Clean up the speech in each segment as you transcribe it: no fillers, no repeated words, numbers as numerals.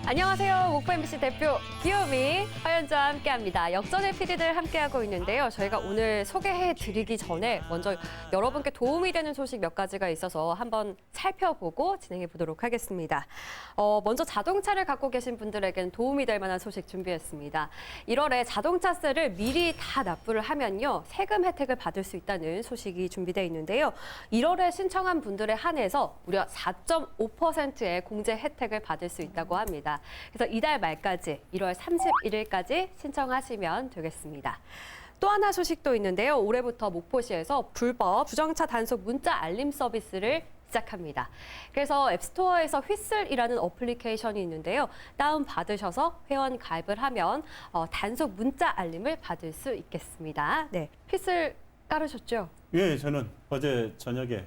안녕하세요. 목포 MBC 대표 귀요미 화연주와 함께합니다. 역전의 PD들 함께하고 있는데요. 저희가 오늘 소개해드리기 전에 먼저 여러분께 도움이 되는 소식 몇 가지가 있어서 한번 살펴보고 진행해 보도록 하겠습니다. 먼저 자동차를 갖고 계신 분들에게는 도움이 될 만한 소식 준비했습니다. 1월에 자동차세를 미리 다 납부를 하면요. 세금 혜택을 받을 수 있다는 소식이 준비되어 있는데요. 1월에 신청한 분들에 한해서 무려 4.5%의 공제 혜택을 받을 수 있다고 합니다. 그래서 이달 말까지 1월 31일까지 신청하시면 되겠습니다. 또 하나 소식도 있는데요. 올해부터 목포시에서 불법 주정차 단속 문자 알림 서비스를 시작합니다. 그래서 앱스토어에서 휘슬이라는 어플리케이션이 있는데요. 다운받으셔서 회원 가입을 하면 단속 문자 알림을 받을 수 있겠습니다. 네, 휘슬 깔으셨죠? 예, 저는 어제 저녁에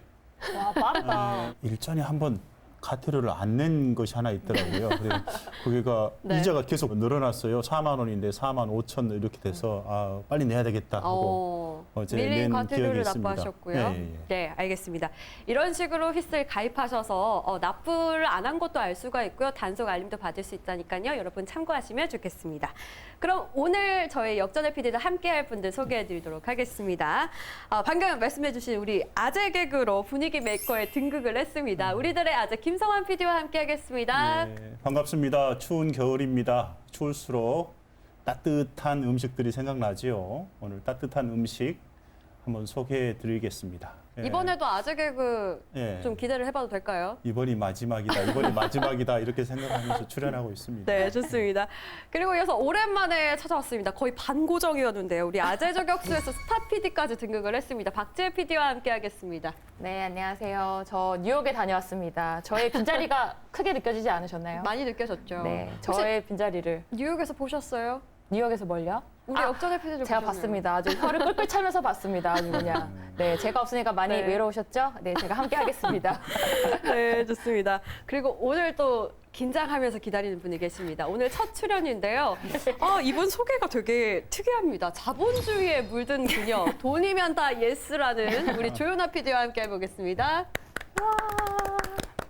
와, 빠르다. 일전에 한번 과태료를 안 낸 것이 하나 있더라고요. 그래서 거기가 네. 이자가 계속 늘어났어요. 4만 원인데 4만 5천 이렇게 돼서 빨리 내야 되겠다 하고 어제 밀린 낸 과태료를 기억이 있습니다. 납부하셨고요. 예, 예. 네, 알겠습니다. 이런 식으로 휘슬 가입하셔서 납부를 안 한 것도 알 수가 있고요. 단속 알림도 받을 수 있다니까요. 여러분 참고하시면 좋겠습니다. 그럼 오늘 저희 역전의 PD들 함께할 분들 소개해드리도록 하겠습니다. 방금 말씀해주신 우리 아재 개그로 분위기 메이커에 등극을 했습니다. 우리들의 아재 김성환 PD와 함께하겠습니다. 네, 반갑습니다. 추운 겨울입니다. 추울수록 따뜻한 음식들이 생각나지요. 오늘 따뜻한 음식 한번 소개해 드리겠습니다. 예. 이번에도 아재 개그 예. 좀 기대를 해봐도 될까요? 이번이 마지막이다 이렇게 생각하면서 출연하고 있습니다. 네, 좋습니다. 그리고 이어서 오랜만에 찾아왔습니다. 거의 반고정이었는데요. 우리 아재 저격수에서 스타 PD까지 등극을 했습니다. 박지혜 PD와 함께하겠습니다. 네, 안녕하세요. 저 뉴욕에 다녀왔습니다. 저의 빈자리가 크게 느껴지지 않으셨나요? 많이 느껴졌죠? 네, 혹시 저의 빈자리를. 뉴욕에서 보셨어요? 뉴욕에서 뭘요? 우리 역전의 PD를 제가 보셨나요? 봤습니다. 아주 혀를 끌끌 차면서 봤습니다. 아주 그냥. 네, 제가 없으니까 많이 네. 외로우셨죠? 네, 제가 함께 하겠습니다. 네, 좋습니다. 그리고 오늘 또 긴장하면서 기다리는 분이 계십니다. 오늘 첫 출연인데요. 이분 소개가 되게 특이합니다. 자본주의에 물든 그녀, 돈이면 다 예스라는 우리 조윤아 PD와 함께 해보겠습니다.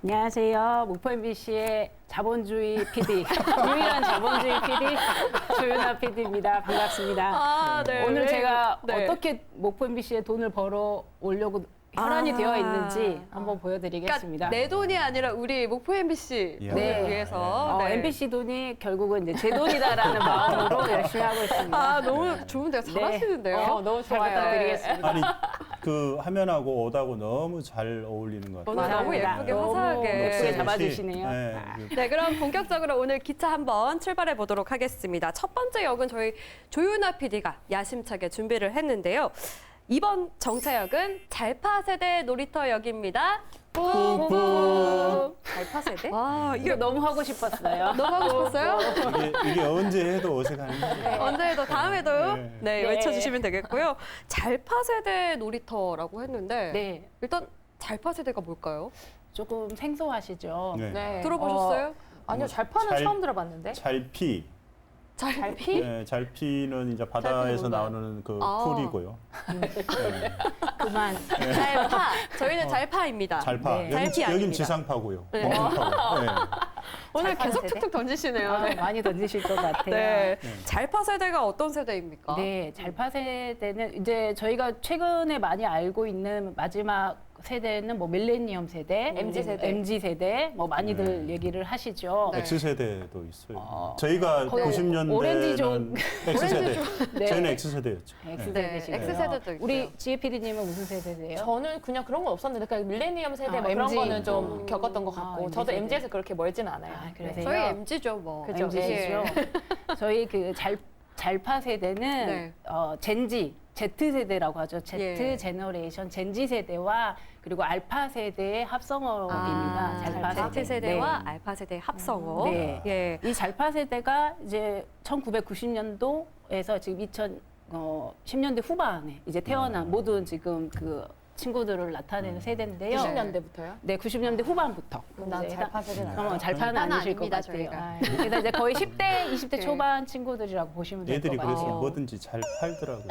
안녕하세요. 목포 MBC의 자본주의 PD, 유일한 자본주의 PD 조윤아 PD입니다. 반갑습니다. 네. 오늘 제가 네. 어떻게 목포 MBC에 돈을 벌어 오려고 혈안이 되어 있는지 한번 보여드리겠습니다. 그러니까 내 돈이 아니라 우리 목포 MBC 예. 돈을 네. 위해서. 네. MBC 돈이 결국은 이제 제 돈이다라는 마음으로 열심히 하고 있습니다. 너무 좋은데요. 잘하시는데요. 너무 잘 좋아요. 부탁드리겠습니다. 아니 그 화면하고 옷하고 너무 잘 어울리는 것 같아요. 오늘 너무 감사합니다. 예쁘게 너무 화사하게. 예쁘게 잡아주시네요. 네, 네, 그럼 본격적으로 오늘 기차 한번 출발해 보도록 하겠습니다. 첫 번째 역은 저희 조윤아 PD가 야심차게 준비를 했는데요. 이번 정차역은 잘파 세대 놀이터역입니다. 잘파 세대? 와, 이거 너무 하고 싶었어요. 너무 하고 싶었어요? 이게 언제 해도 어색한데. 언제 해도 다음에도 네. 네, 네. 외쳐주시면 되겠고요. 잘파 세대 놀이터라고 했는데 네, 일단 잘파 세대가 뭘까요? 조금 생소하시죠? 네. 네. 들어보셨어요? 아니요, 잘파는 잘- 처음 들어봤는데. 잘피. 잘피? 네, 잘피는 이제 바다에서 뭔가요? 나오는 그 아. 풀이고요. 네. 그만. 잘파. 저희는 잘파입니다. 잘파. 네. 여긴, 잘피 여긴 아닙니다. 지상파고요. 네. 공중파고. 네. 오늘 잘파 계속 세대? 툭툭 던지시네요. 네. 많이 던지실 것 같아요. 네. 네. 잘파 세대가 어떤 세대입니까? 네, 잘파 세대는 이제 저희가 최근에 많이 알고 있는 마지막 세대는 뭐 밀레니엄 세대, MZ 세대. MZ 세대, 뭐 많이들 네. 얘기를 하시죠. 네. X세대도 있어요. 저희가 거의 90년대는 오렌지족. X세대. 네. 저희는 X세대였죠. 네, X세대시고요. X세대도 있고요. 우리 지혜 PD님은 무슨 세대세요? 저는 그냥 그런 건 없었는데 그냥 밀레니엄 세대 아, 뭐 그런 MZ. 거는 좀 겪었던 것 같고 MZ 저도 세대. MZ에서 그렇게 멀진 않아요. 아, 그러세요? 네. 저희 MG죠, 뭐. 그죠. MZ시죠. 저희 그 잘파 세대는 네. 젠지, Z 세대라고 하죠. Z 예. 제너레이션, 젠지 세대와 그리고 알파 세대의 합성어입니다. 잘파 세대. Z 세대와 네. 알파 세대 합성어. 네. 예. 이 잘파 세대가 이제 1990년도에서 지금 2010년대 후반에 이제 태어난 모든 지금 그 친구들을 나타내는 세대인데요. 90년대부터요? 네, 90년대 후반부터. 그럼 난 잘파 세대는 아니에요. 잘파는 잘파는 아니실 것 아닙니다, 같아요. 저희가. 그래서 이제 거의 10대, 20대 네. 초반 친구들이라고 보시면 될 것 애들이 같아요. 그래서 뭐든지 잘 팔더라고요.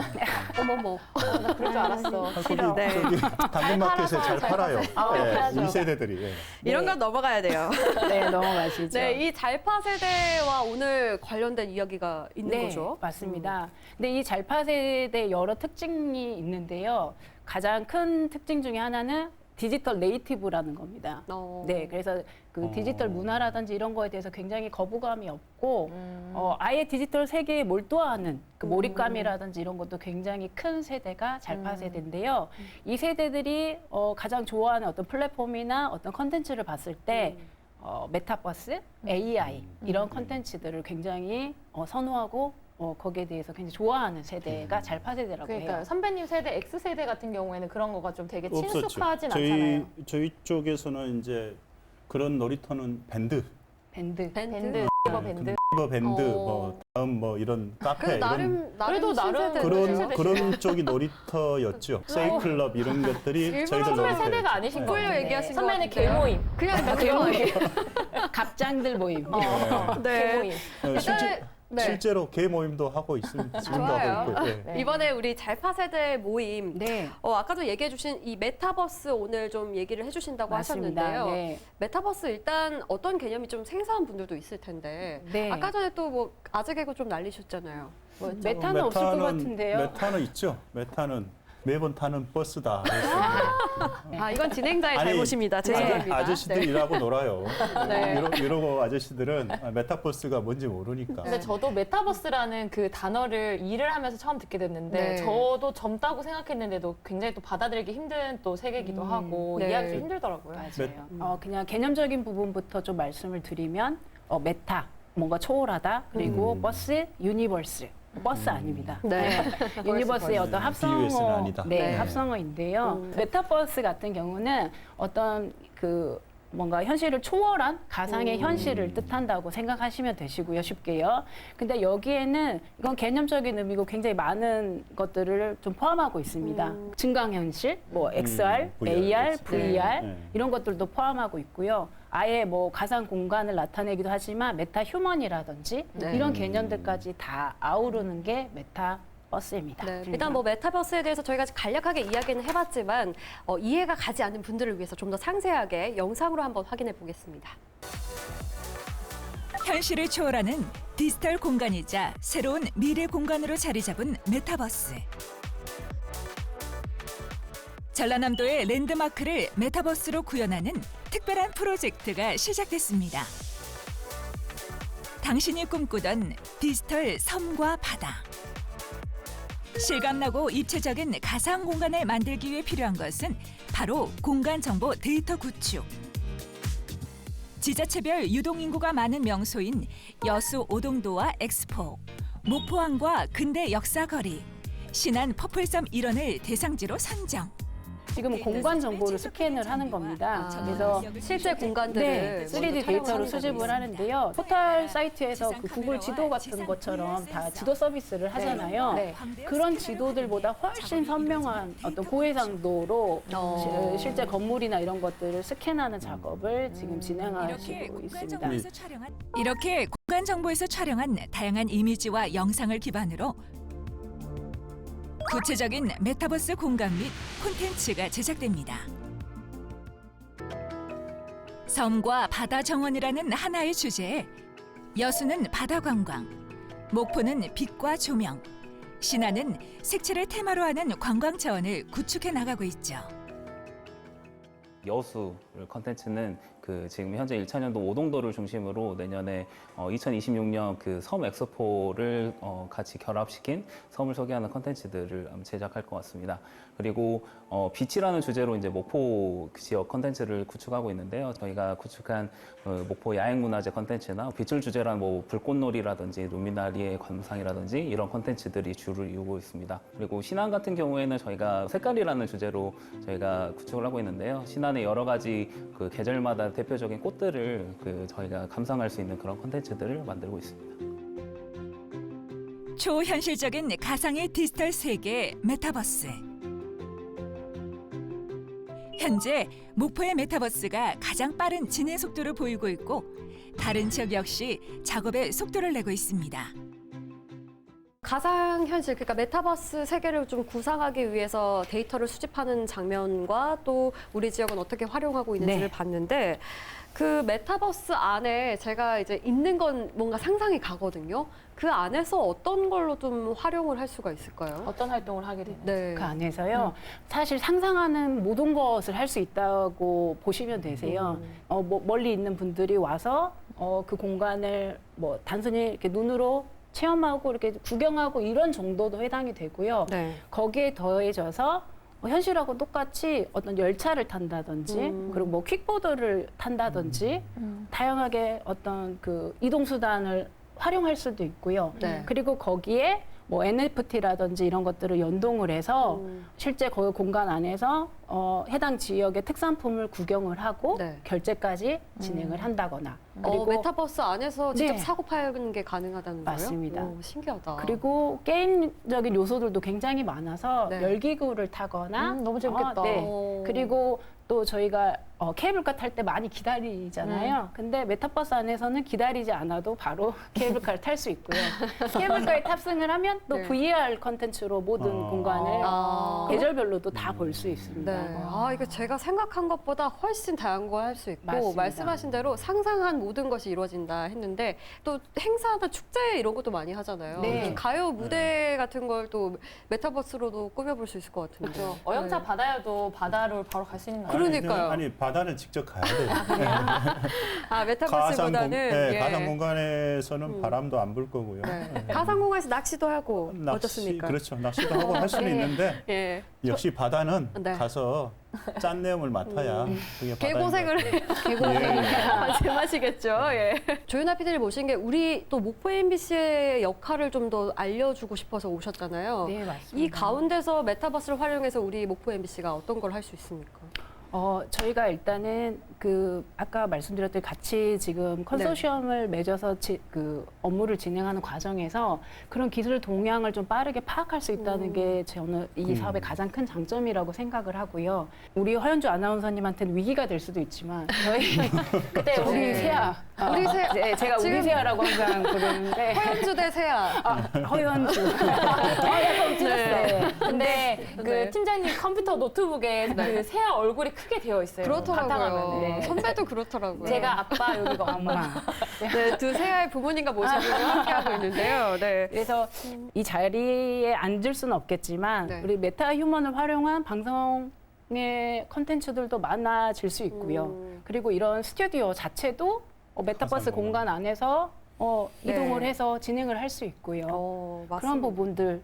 어머머. 나 그럴 줄 알았어. 저기 당근마켓에 잘 팔아요. 팔아서. 우리 세대들이. 예. 이런 건 넘어가야 돼요. 네, 넘어가시죠. 네, 이 잘파 세대와 오늘 관련된 이야기가 있는 네, 거죠. 맞습니다. 근데 이 잘파 세대 여러 특징이 있는데요. 가장 큰 특징 중에 하나는 디지털 네이티브라는 겁니다. 네, 그래서 그 디지털 문화라든지 이런 거에 대해서 굉장히 거부감이 없고 아예 디지털 세계에 몰두하는 그 몰입감이라든지 이런 것도 굉장히 큰 세대가 잘파 세대인데요. 이 세대들이 가장 좋아하는 어떤 플랫폼이나 어떤 컨텐츠를 봤을 때 메타버스, AI 이런 컨텐츠들을 굉장히 선호하고 거기에 대해서 굉장히 좋아하는 세대가 잘파 세대라고 그러니까요. 해요. 선배님 세대, X세대 같은 경우에는 그런 거가 좀 되게 없었죠. 친숙하진 않잖아요. 저희 쪽에서는 이제 그런 놀이터는 밴드, 밴드. 밴드, 이버 밴드. 이버 밴드, 어. 뭐 다음 뭐 이런 카페 그래도 이런 그래도 나름 신세대네. 그런 쪽이 놀이터였죠. 세이클럽 이런 것들이 일부러 저희들 선배 놀이터였죠. 세대가 아니신 네. 거예요. 얘기하신 것 선배는 같은데요. 개모임. 그냥 개모임. 갑장들 모임. 네. 개모임. 실제로 개 모임도 하고 있습니다. 지금도 좋아요. 하고 있고. 예. 네. 이번에 우리 잘파 세대 모임. 네. 아까도 얘기해주신 이 메타버스 오늘 좀 얘기를 해주신다고 맞습니다. 하셨는데요. 네. 메타버스 일단 어떤 개념이 좀 생소한 분들도 있을 텐데 네. 아까 전에 또 뭐 아재 개그 좀 날리셨잖아요. 메타는 없을 것 같은데요. 메타는 있죠. 메타는 매번 타는 버스다. 그래서 이건 진행자의 아니, 잘못입니다. 죄송합니다. 아저씨들 네. 일하고 놀아요. 네. 이러고 아저씨들은 메타버스가 뭔지 모르니까. 근데 저도 메타버스라는 그 단어를 일을 하면서 처음 듣게 됐는데 네. 저도 젊다고 생각했는데도 굉장히 또 받아들이기 힘든 또 세계이기도 하고 네. 이해하기 좀 힘들더라고요. 맞아요. 그냥 개념적인 부분부터 좀 말씀을 드리면 메타, 뭔가 초월하다, 그리고 버스, 유니버스. 버스 아닙니다. 네. 유니버스의 어떤 BUS는 합성어, 아니다. 네. 합성어인데요. 메타버스 같은 경우는 어떤 그 뭔가 현실을 초월한 가상의 현실을 뜻한다고 생각하시면 되시고요, 쉽게요. 근데 여기에는 이건 개념적인 의미고 굉장히 많은 것들을 좀 포함하고 있습니다. 증강현실, 뭐 XR, VR, AR, VR 네. 이런 것들도 포함하고 있고요. 아예 뭐 가상 공간을 나타내기도 하지만 메타 휴먼이라든지 네. 이런 개념들까지 다 아우르는 게 메타버스입니다. 네, 일단 뭐 메타버스에 대해서 저희가 간략하게 이야기는 해봤지만 이해가 가지 않는 분들을 위해서 좀 더 상세하게 영상으로 한번 확인해 보겠습니다. 현실을 초월하는 디지털 공간이자 새로운 미래 공간으로 자리 잡은 메타버스. 전라남도의 랜드마크를 메타버스로 구현하는 특별한 프로젝트가 시작됐습니다. 당신이 꿈꾸던 디지털 섬과 바다. 실감나고 입체적인 가상 공간을 만들기 위해 필요한 것은 바로 공간 정보 데이터 구축. 지자체별 유동인구가 많은 명소인 여수 오동도와 엑스포, 목포항과 근대 역사거리, 신안 퍼플섬 일원을 대상지로 선정. 지금 공간 정보를 스캔을 하는 겁니다. 그래서 실제 공간들을 네, 3D 데이터로 수집을 하는데요. 포털 사이트에서 그 구글 지도 같은 것처럼 다 지도 서비스를 하잖아요. 네. 그런 지도들보다 훨씬 선명한 어떤 고해상도로 실제 건물이나 이런 것들을 스캔하는 작업을 지금 진행하시고 있습니다. 이렇게 공간 정보에서 촬영한 다양한 이미지와 영상을 기반으로 구체적인 메타버스 공간 및 콘텐츠가 제작됩니다. 섬과 바다 정원이라는 하나의 주제에 여수는 바다 관광, 목포는 빛과 조명, 신안은 색채를 테마로 하는 관광 차원을 구축해 나가고 있죠. 여수 컨텐츠는 그 지금 현재 1차년도 오동도를 중심으로 내년에 2026년 그 섬 엑스포를 같이 결합시킨 섬을 소개하는 컨텐츠들을 제작할 것 같습니다. 그리고 빛이라는 주제로 이제 목포 지역 컨텐츠를 구축하고 있는데요. 저희가 구축한 목포 야행문화재 컨텐츠나 빛을 주제로 뭐 불꽃놀이라든지 루미나리의 관상이라든지 이런 컨텐츠들이 주를 이루고 있습니다. 그리고 신안 같은 경우에는 저희가 색깔이라는 주제로 저희가 구축을 하고 있는데요. 신안의 여러 가지 그 계절마다 대표적인 꽃들을 저희가 감상할 수 있는 그런 컨텐츠들을 만들고 있습니다. 초현실적인 가상의 디지털 세계의 메타버스. 현재 목포의 메타버스가 가장 빠른 진행 속도를 보이고 있고 다른 지역 역시 작업에 속도를 내고 있습니다. 가상현실, 그러니까 메타버스 세계를 좀 구상하기 위해서 데이터를 수집하는 장면과 또 우리 지역은 어떻게 활용하고 있는지를 네. 봤는데 그 메타버스 안에 제가 이제 있는 건 뭔가 상상이 가거든요. 그 안에서 어떤 걸로 좀 활용을 할 수가 있을까요? 어떤 활동을 하게 되나요? 네. 그 안에서요. 사실 상상하는 모든 것을 할 수 있다고 보시면 되세요. 멀리 있는 분들이 와서 그 공간을 뭐 단순히 이렇게 눈으로 체험하고 이렇게 구경하고 이런 정도도 해당이 되고요. 네. 거기에 더해져서 현실하고 똑같이 어떤 열차를 탄다든지 그리고 뭐 퀵보드를 탄다든지 다양하게 어떤 그 이동수단을 활용할 수도 있고요. 네. 그리고 거기에 뭐 NFT라든지 이런 것들을 연동을 해서 실제 그 공간 안에서 해당 지역의 특산품을 구경을 하고 네. 결제까지 진행을 한다거나 그리고 메타버스 안에서 직접 네. 사고 파는 게 가능하다는 거예요? 맞습니다. 오, 신기하다. 그리고 게임적인 요소들도 굉장히 많아서 네. 열기구를 타거나 너무 재밌겠다. 네. 오. 그리고 또 저희가 케이블카 탈 때 많이 기다리잖아요. 근데 메타버스 안에서는 기다리지 않아도 바로 케이블카를 탈 수 있고요. 케이블카에 탑승을 하면 또 네. VR 컨텐츠로 모든 공간을 아. 계절별로도 다 볼 수 있습니다. 네. 아, 이거 제가 생각한 것보다 훨씬 다양한 걸 할 수 있고, 맞습니다. 말씀하신 대로 상상한 모든 것이 이루어진다 했는데, 또 행사나 축제 이런 것도 많이 하잖아요. 네. 가요 무대 같은 걸 또 메타버스로도 꾸며볼 수 있을 것 같은데. 그렇죠. 어영차 네. 바다여도 바다로 바로 갈 수 있는 거예요. 그러니까요. 아니 바다는 직접 가야 돼요. 아, 메타버스보다는. 네, 예. 가상 공간에서는 바람도 안 불 거고요. 네. 가상 공간에서 낚시도 하고, 어떻습니까? 그렇죠. 낚시도 하고 할 수는 네. 있는데 예. 역시 바다는 네. 가서 짠 내음을 맡아야 그게 바다인 개고생을 것 해요. 같아요. 개고생을 예, 제맛이겠죠. 예. 조윤아 PD를 모신 게 우리 또 목포 MBC의 역할을 좀 더 알려주고 싶어서 오셨잖아요. 네, 맞습니다. 이 가운데서 메타버스를 활용해서 우리 목포 MBC가 어떤 걸 할 수 있습니까? 저희가 일단은 그 아까 말씀드렸듯이 같이 지금 컨소시엄을 맺어서 그 업무를 진행하는 과정에서 그런 기술 동향을 좀 빠르게 파악할 수 있다는 게 저는 이 사업의 가장 큰 장점이라고 생각을 하고요. 우리 허연주 아나운서님한테는 위기가 될 수도 있지만 저희 그때 우리 네. 세아, 우리 세아. 네, 제가 지금 우리 세아라고 항상 부르는데 허연주 대 세아. 허연주. 약간 찔렀어요. 네. 근데 그 네. 팀장님 컴퓨터 노트북에 그 세아 얼굴이 크게 되어 있어요. 그렇더라고요. 바탕화면에. 네. 선배도 그렇더라고요. 제가 아빠 여기가 엄마. 네, 두 세아의 부모님과 모시고 함께하고 있는데요. 네. 그래서 이 자리에 앉을 수는 없겠지만 네. 우리 메타 휴먼을 활용한 방송의 컨텐츠들도 많아질 수 있고요. 그리고 이런 스튜디오 자체도 메타버스 가상 공간 안에서 네. 이동을 해서 진행을 할 수 있고요. 맞습니다. 그런 부분들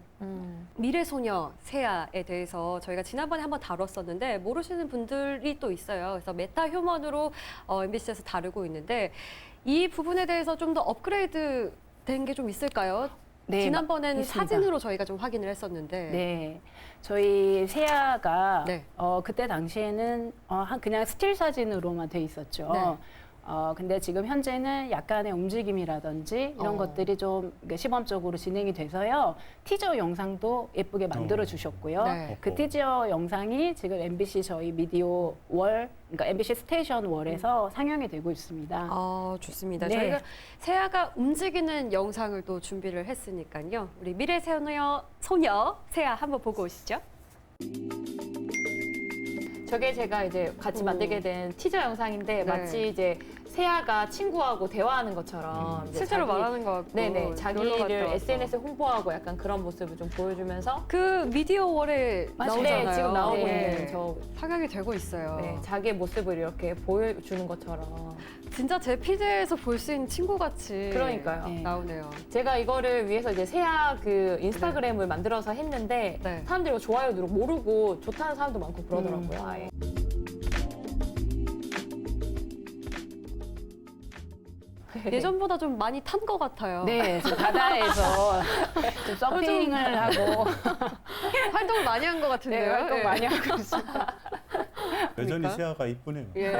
미래소녀 세아에 대해서 저희가 지난번에 한번 다뤘었는데 모르시는 분들이 또 있어요. 그래서 메타 휴먼으로 MBC에서 다루고 있는데 이 부분에 대해서 좀 더 업그레이드 된 게 좀 있을까요? 네, 지난번에는 있습니다. 사진으로 저희가 좀 확인을 했었는데. 네. 저희 세아가 네. 그때 당시에는 그냥 스틸 사진으로만 돼 있었죠. 네. 근데 지금 현재는 약간의 움직임이라든지 이런 것들이 좀 시범적으로 진행이 돼서요. 티저 영상도 예쁘게 만들어 주셨고요. 네. 그 티저 영상이 지금 MBC 저희 미디어 월, 그러니까 MBC 스테이션 월에서 상영이 되고 있습니다. 아, 좋습니다. 네. 저희가 세아가 움직이는 영상을 또 준비를 했으니까요. 우리 미래소녀 세아 한번 보고 오시죠. 저게 제가 이제 같이 만들게 된 티저 영상인데 네. 마치 이제 세아가 친구하고 대화하는 것처럼 이제 실제로 자기- 말하는 것 같고. 네네 놀러 자기를 갔다 와서. SNS에 홍보하고 약간 그런 모습을 좀 보여주면서 그 미디어 월에 맞아요. 나오잖아요. 네, 지금 나오고 네. 있는 저 상영이 되고 있어요. 네, 자기의 모습을 이렇게 보여주는 것처럼 진짜 제 피드에서 볼 수 있는 친구같이 그러니까요. 네. 나오네요. 제가 이거를 위해서 이제 세아 그 인스타그램을 만들어서 했는데 네. 사람들이 좋아요 누르고 모르고 좋다는 사람도 많고 그러더라고요. 아예. 예전보다 좀 많이 탄 것 같아요. 네, 지금 바다에서 좀 서핑을 하고 활동을 많이 한 것 같은데요. 네, 활동 예. 많이 하고 있습니다. 여전히 그러니까? 세아가 이쁘네요. 예.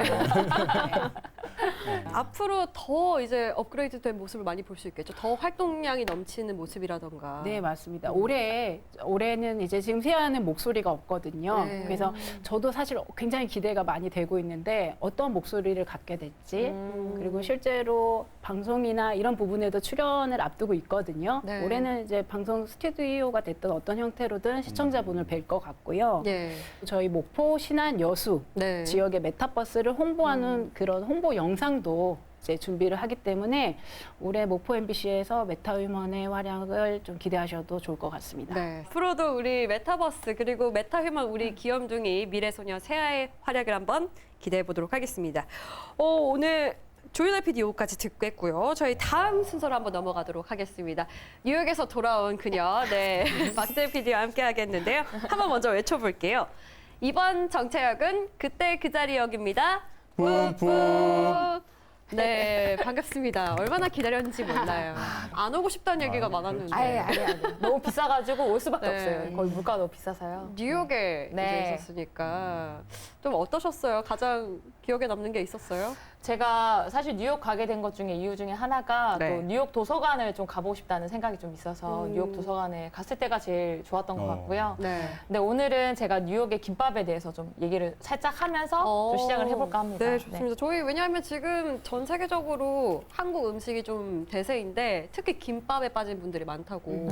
앞으로 더 이제 업그레이드된 모습을 많이 볼 수 있겠죠. 더 활동량이 넘치는 모습이라던가. 네, 맞습니다. 올해는 이제 지금 세아는 목소리가 없거든요. 네. 그래서 저도 사실 굉장히 기대가 많이 되고 있는데 어떤 목소리를 갖게 될지 그리고 실제로 방송이나 이런 부분에도 출연을 앞두고 있거든요. 네. 올해는 이제 방송 스튜디오가 됐든 어떤 형태로든 시청자분을 뵐 것 같고요. 네. 저희 목포 신안 여수 네. 지역의 메타버스를 홍보하는 그런 홍보 영상도 이제 준비를 하기 때문에 올해 목포 MBC에서 메타휴먼의 활약을 좀 기대하셔도 좋을 것 같습니다. 네. 앞으로도 우리 메타버스 그리고 메타휴먼 우리 귀염둥이 미래소녀 세아의 활약을 한번 기대해 보도록 하겠습니다. 오늘 조윤아 PD 요거까지 듣고 했고요. 저희 다음 순서로 한번 넘어가도록 하겠습니다. 뉴욕에서 돌아온 그녀, 네, 박재 PD와 함께 하겠는데요. 한번 먼저 외쳐볼게요. 이번 정체역은 그때 그 자리 역입니다. 뿜뿜. 네, 반갑습니다. 얼마나 기다렸는지 몰라요. 안 오고 싶다는 얘기가 많았는데. 아니. 너무 비싸가지고 올 수밖에 네. 없어요. 거기 물가 너무 비싸서요. 뉴욕에 네. 이제 있었으니까 좀 어떠셨어요? 가장 기억에 남는 게 있었어요? 제가 사실 뉴욕 가게 된 것 중에 이유 중에 하나가 네. 또 뉴욕 도서관을 좀 가보고 싶다는 생각이 좀 있어서 뉴욕 도서관에 갔을 때가 제일 좋았던 것 같고요. 네. 근데 오늘은 제가 뉴욕의 김밥에 대해서 좀 얘기를 살짝 하면서 좀 시작을 해볼까 합니다. 네, 좋습니다. 저희 왜냐하면 지금 전 세계적으로 한국 음식이 좀 대세인데 특히 김밥에 빠진 분들이 많다고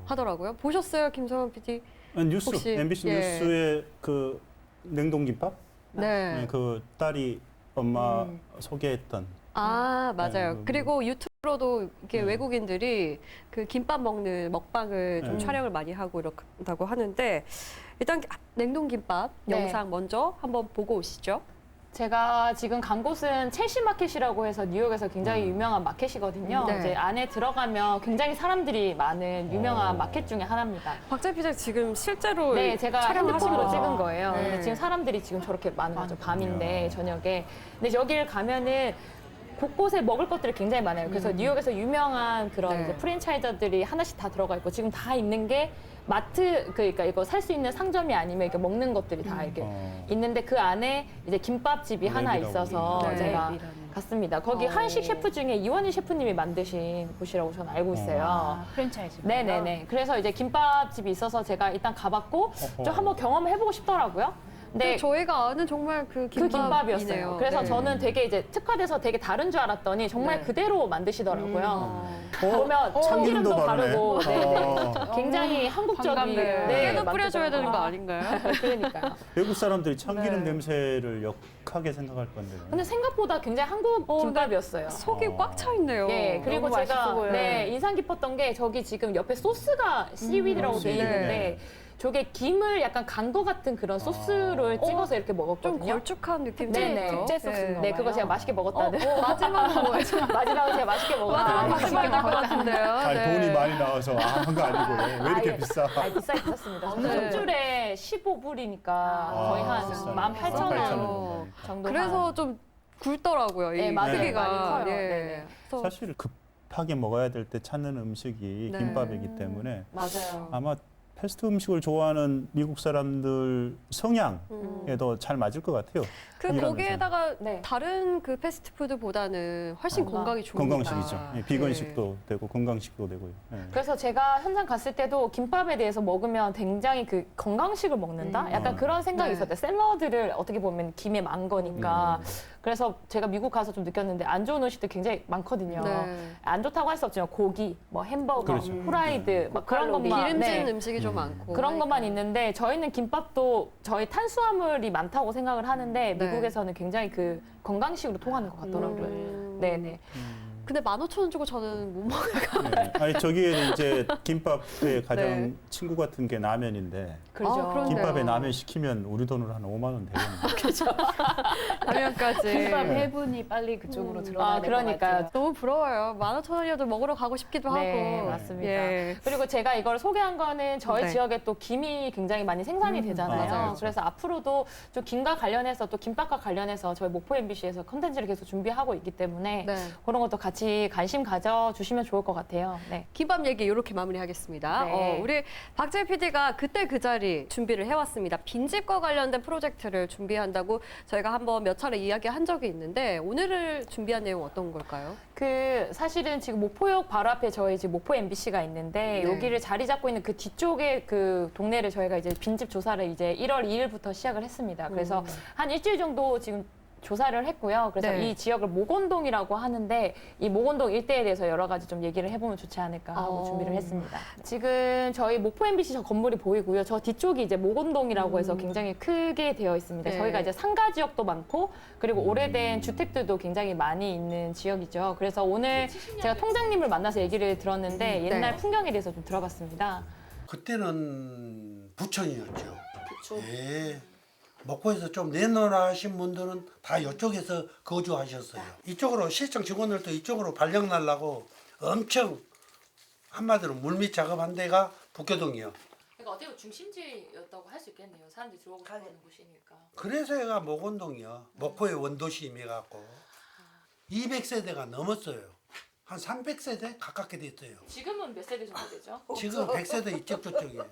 하더라고요. 보셨어요, 김성환 PD? 뉴스, 혹시, MBC 예. 뉴스의 그 냉동김밥? 네. 그 딸이 엄마 소개했던. 아, 맞아요. 네, 그리고 유튜브로도 이렇게 네. 외국인들이 그 김밥 먹는 먹방을 좀 네. 촬영을 많이 하고 이렇다고 하는데 일단 냉동김밥 네. 영상 먼저 한번 보고 오시죠. 제가 지금 간 곳은 첼시 마켓이라고 해서 뉴욕에서 굉장히 유명한 마켓이거든요. 네. 이제 안에 들어가면 굉장히 사람들이 많은 유명한 오. 마켓 중에 하나입니다. 박재 피자 지금 실제로 네, 제가 촬영을 핸드폰으로 하신 찍은 거죠? 거예요. 네. 근데 지금 사람들이 지금 저렇게 많은 거죠. 밤인데, 이야. 저녁에. 근데 여기를 가면은 곳곳에 먹을 것들이 굉장히 많아요. 그래서 뉴욕에서 유명한 그런 네. 이제 프랜차이저들이 하나씩 다 들어가 있고 지금 다 있는 게 마트, 그러니까 이거 살 수 있는 상점이 아니면 이렇게 먹는 것들이 다 이렇게 있는데 그 안에 이제 김밥집이 하나 랩이라고 있어서 그러는데. 제가 랩이라는. 갔습니다. 거기 한식 셰프 중에 이원희 셰프님이 만드신 곳이라고 저는 알고 있어요. 아, 프랜차이즈. 네네네. 그래서 이제 김밥집이 있어서 제가 일단 가봤고 어허. 좀 한번 경험해보고 싶더라고요. 근데 근데 저희가 아는 정말 그 그 김밥이네요. 김밥이었어요. 그래서 네. 저는 되게 이제 특화돼서 되게 다른 줄 알았더니 정말 네. 그대로 만드시더라고요. 어, 보면 참기름도 바르네. 바르고 네네. 어. 굉장히 한국적인 반갑네요. 깨도 뿌려줘야 되는 거 만들더라고요. 아닌가요? 그러니까요. 외국 사람들이 참기름 네. 냄새를 역하게 생각할 건데. 근데 생각보다 굉장히 한국 김밥이었어요. 속이 꽉 차 있네요. 예, 그리고 너무 맛있어 제가 보여요. 네, 인상 깊었던 게 저기 지금 옆에 소스가 씨위드라고 돼 씨위드. 있는데 저게 김을 약간 간 거 같은 그런 소스를 찍어서 이렇게 좀 먹었거든요. 걸쭉한 느낌 네네. 들죠? 특제 소스인가 네, 그거 봐요. 제가 맛있게 먹었다는. 마지막으로 뭐예요? 마지막으로 제가 맛있게 먹었다는. 마지막 될것 같은데요. 아니, 네. 돈이 많이 나와서 한 거 아니고 왜 이렇게 예. 비싸? 비쌌습니다. 네. 한 줄에 15불이니까 거의 한 비싸네. 18,000원 정도. 그래서 좀 굵더라고요. 이 네, 맞아요. 크기가. 많이 커요. 네. 네네. 그래서 사실 급하게 먹어야 될 때 찾는 음식이 네. 김밥이기 때문에 맞아요. 아마 패스트 음식을 좋아하는 미국 사람들 성향에도 잘 맞을 것 같아요. 그 일하면서. 거기에다가 네. 다른 그 패스트푸드보다는 훨씬 건강이 좋으니까. 건강식이죠. 예, 비건식도 되고 건강식도 되고요. 예. 그래서 제가 현장 갔을 때도 김밥에 대해서 먹으면 굉장히 그 건강식을 먹는다? 약간 그런 생각이 네. 있었대. 샐러드를 어떻게 보면 김에 만 거니까. 그래서 제가 미국 가서 좀 느꼈는데 안 좋은 음식도 굉장히 많거든요. 네. 안 좋다고 할 수 없지만 고기, 뭐 햄버거, 그렇죠. 후라이드, 막 그런 고칼로리. 것만. 기름진 네. 음식이 좀 많고. 그런 것만 있는데 저희는 김밥도 저희 탄수화물이 많다고 생각을 하는데 네. 미국에서는 굉장히 그 건강식으로 통하는 것 같더라고요. 네네. 근데 15,000원 주고 저는 못 먹어요. 네. 아니 저기에는 이제 김밥의 가장 네. 친구 같은 게 라면인데 그렇죠. 그런데요. 김밥에 라면 시키면 우리 돈으로 한 5만 원 되겠네요. 라면까지. 김밥 해분이 빨리 그쪽으로 들어가야 아, 될것 그러니까요. 같아요. 너무 부러워요. 15,000원이라도 먹으러 가고 싶기도 네, 하고. 맞습니다. 예. 그리고 제가 이걸 소개한 거는 저희 네. 지역에 또 김이 굉장히 많이 생산이 되잖아요. 맞아요. 그래서 앞으로도 좀 김과 관련해서 또 김밥과 관련해서 저희 목포 MBC에서 컨텐츠를 계속 준비하고 있기 때문에 네. 그런 것도 같이 같이 관심 가져주시면 좋을 것 같아요. 네. 김밥 얘기 이렇게 마무리하겠습니다. 네. 우리 박재희 PD가 그때 그 자리 준비를 해왔습니다. 빈집과 관련된 프로젝트를 준비한다고 저희가 한번 몇 차례 이야기한 적이 있는데 오늘 준비한 내용 어떤 걸까요? 사실은 지금 목포역 바로 앞에 저희 지금 목포 MBC가 있는데 네. 여기를 자리 잡고 있는 그 뒤쪽에 그 동네를 저희가 이제 빈집 조사를 이제 1월 2일부터 시작을 했습니다. 그래서 한 일주일 정도 지금 조사를 했고요. 그래서 네. 이 지역을 모건동이라고 하는데 이 모건동 일대에 대해서 여러 가지 좀 얘기를 해보면 좋지 않을까 하고 준비를 했습니다. 지금 저희 목포 MBC 저 건물이 보이고요. 저 뒤쪽이 이제 모건동이라고 해서 굉장히 크게 되어 있습니다. 네. 저희가 이제 상가 지역도 많고 그리고 오래된 주택들도 굉장히 많이 있는 지역이죠. 그래서 오늘 제가 통장님을 만나서 얘기를 들었는데 옛날 네. 풍경에 대해서 좀 들어봤습니다. 그때는 부촌이었죠. 예. 목포에서 좀 내놓으신 분들은 다 이쪽에서 거주하셨어요. 이쪽으로 시청 직원들도 이쪽으로 발령 날라고 엄청 한마디로 물밑 작업한 데가 북교동이요. 그러니까 어떻게 보면 중심지였다고 할 수 있겠네요. 사람들이 들어오고 싶어하는 곳이니까. 그래서 얘가 모건동이요. 목포의 원도심이 갖고 200세대가 넘었어요. 한 300세대 가깝게 됐어요. 지금은 몇 세대 정도 되죠? 지금 100세대 이쪽 저쪽이에요.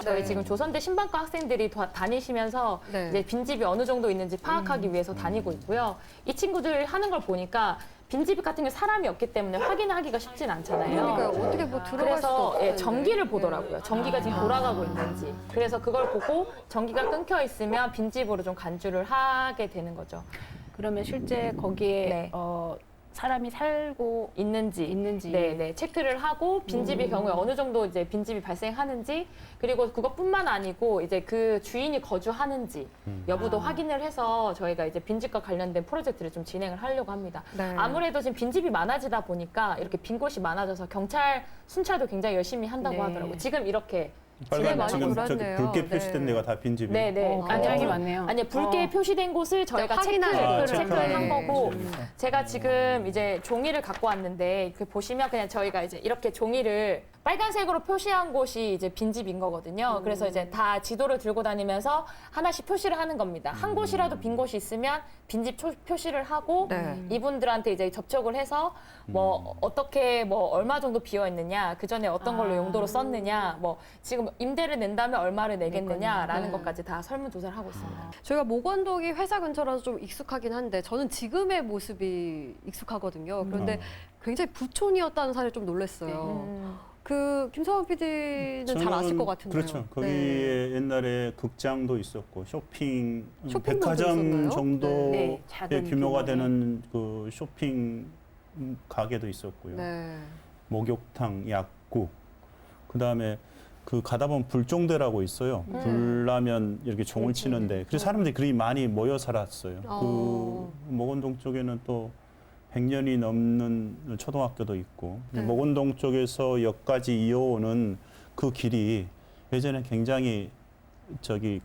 저희 지금 조선대 신방과 학생들이 다니시면서 네. 이제 빈집이 어느 정도 있는지 파악하기 위해서 다니고 있고요. 이 친구들 하는 걸 보니까 빈집 같은 게 사람이 없기 때문에 확인하기가 쉽진 않잖아요. 그러니까 어떻게 뭐 들어갈 수도 그래서 없는데. 전기를 보더라고요. 전기가 지금 돌아가고 있는지. 그래서 그걸 보고 전기가 끊겨 있으면 빈집으로 좀 간주를 하게 되는 거죠. 그러면 실제 거기에 네. 사람이 살고 있는지 네, 체크를 하고 빈집의 경우에 어느 정도 이제 빈집이 발생하는지 그리고 그것뿐만 아니고 이제 그 주인이 거주하는지 여부도 확인을 해서 저희가 이제 빈집과 관련된 프로젝트를 좀 진행을 하려고 합니다. 네. 아무래도 지금 빈집이 많아지다 보니까 이렇게 빈 곳이 많아져서 경찰 순찰도 굉장히 열심히 한다고 네. 하더라고요. 지금 이렇게 빨간 많이 지금 저기 놀았네요. 붉게 표시된 네. 데가 다 빈집이에요. 네네. 굉장히 많네요. 아니요, 붉게 표시된 곳을 저희가 확인하는 체크를 한 거죠. 거고, 네. 제가 지금 이제 종이를 갖고 왔는데, 그 보시면 그냥 저희가 이제 이렇게 종이를 빨간색으로 표시한 곳이 이제 빈집인 거거든요. 그래서 이제 다 지도를 들고 다니면서 하나씩 표시를 하는 겁니다. 한 곳이라도 빈 곳이 있으면 빈집 표시를 하고, 네. 이분들한테 이제 접촉을 해서 뭐 어떻게 뭐 얼마 정도 비어 있느냐, 그 전에 어떤 걸로 용도로 썼느냐, 뭐 지금 임대를 낸다면 얼마를 내겠느냐라는 것까지 다 설문조사를 하고 있습니다. 저희가 모건동이 회사 근처라서 좀 익숙하긴 한데 저는 지금의 모습이 익숙하거든요. 그런데 굉장히 부촌이었다는 사실에 좀 놀랐어요. 그 김성환 PD는 잘 아실 것 같은데요. 그렇죠. 거기에 옛날에 극장도 있었고 쇼핑, 쇼핑몰도 백화점 있었나요? 정도의 네, 작은 규모가 규모의. 되는 그 쇼핑 가게도 있었고요. 네. 목욕탕, 약국, 그 다음에 그 가다 보면 불종대라고 있어요. 불 나면 이렇게 종을 치는데 그래서 사람들이 그리 많이 모여 살았어요. 그 목원동 쪽에는 또 100년이 넘는 초등학교도 있고 목원동 쪽에서 역까지 이어오는 그 길이 예전에 굉장히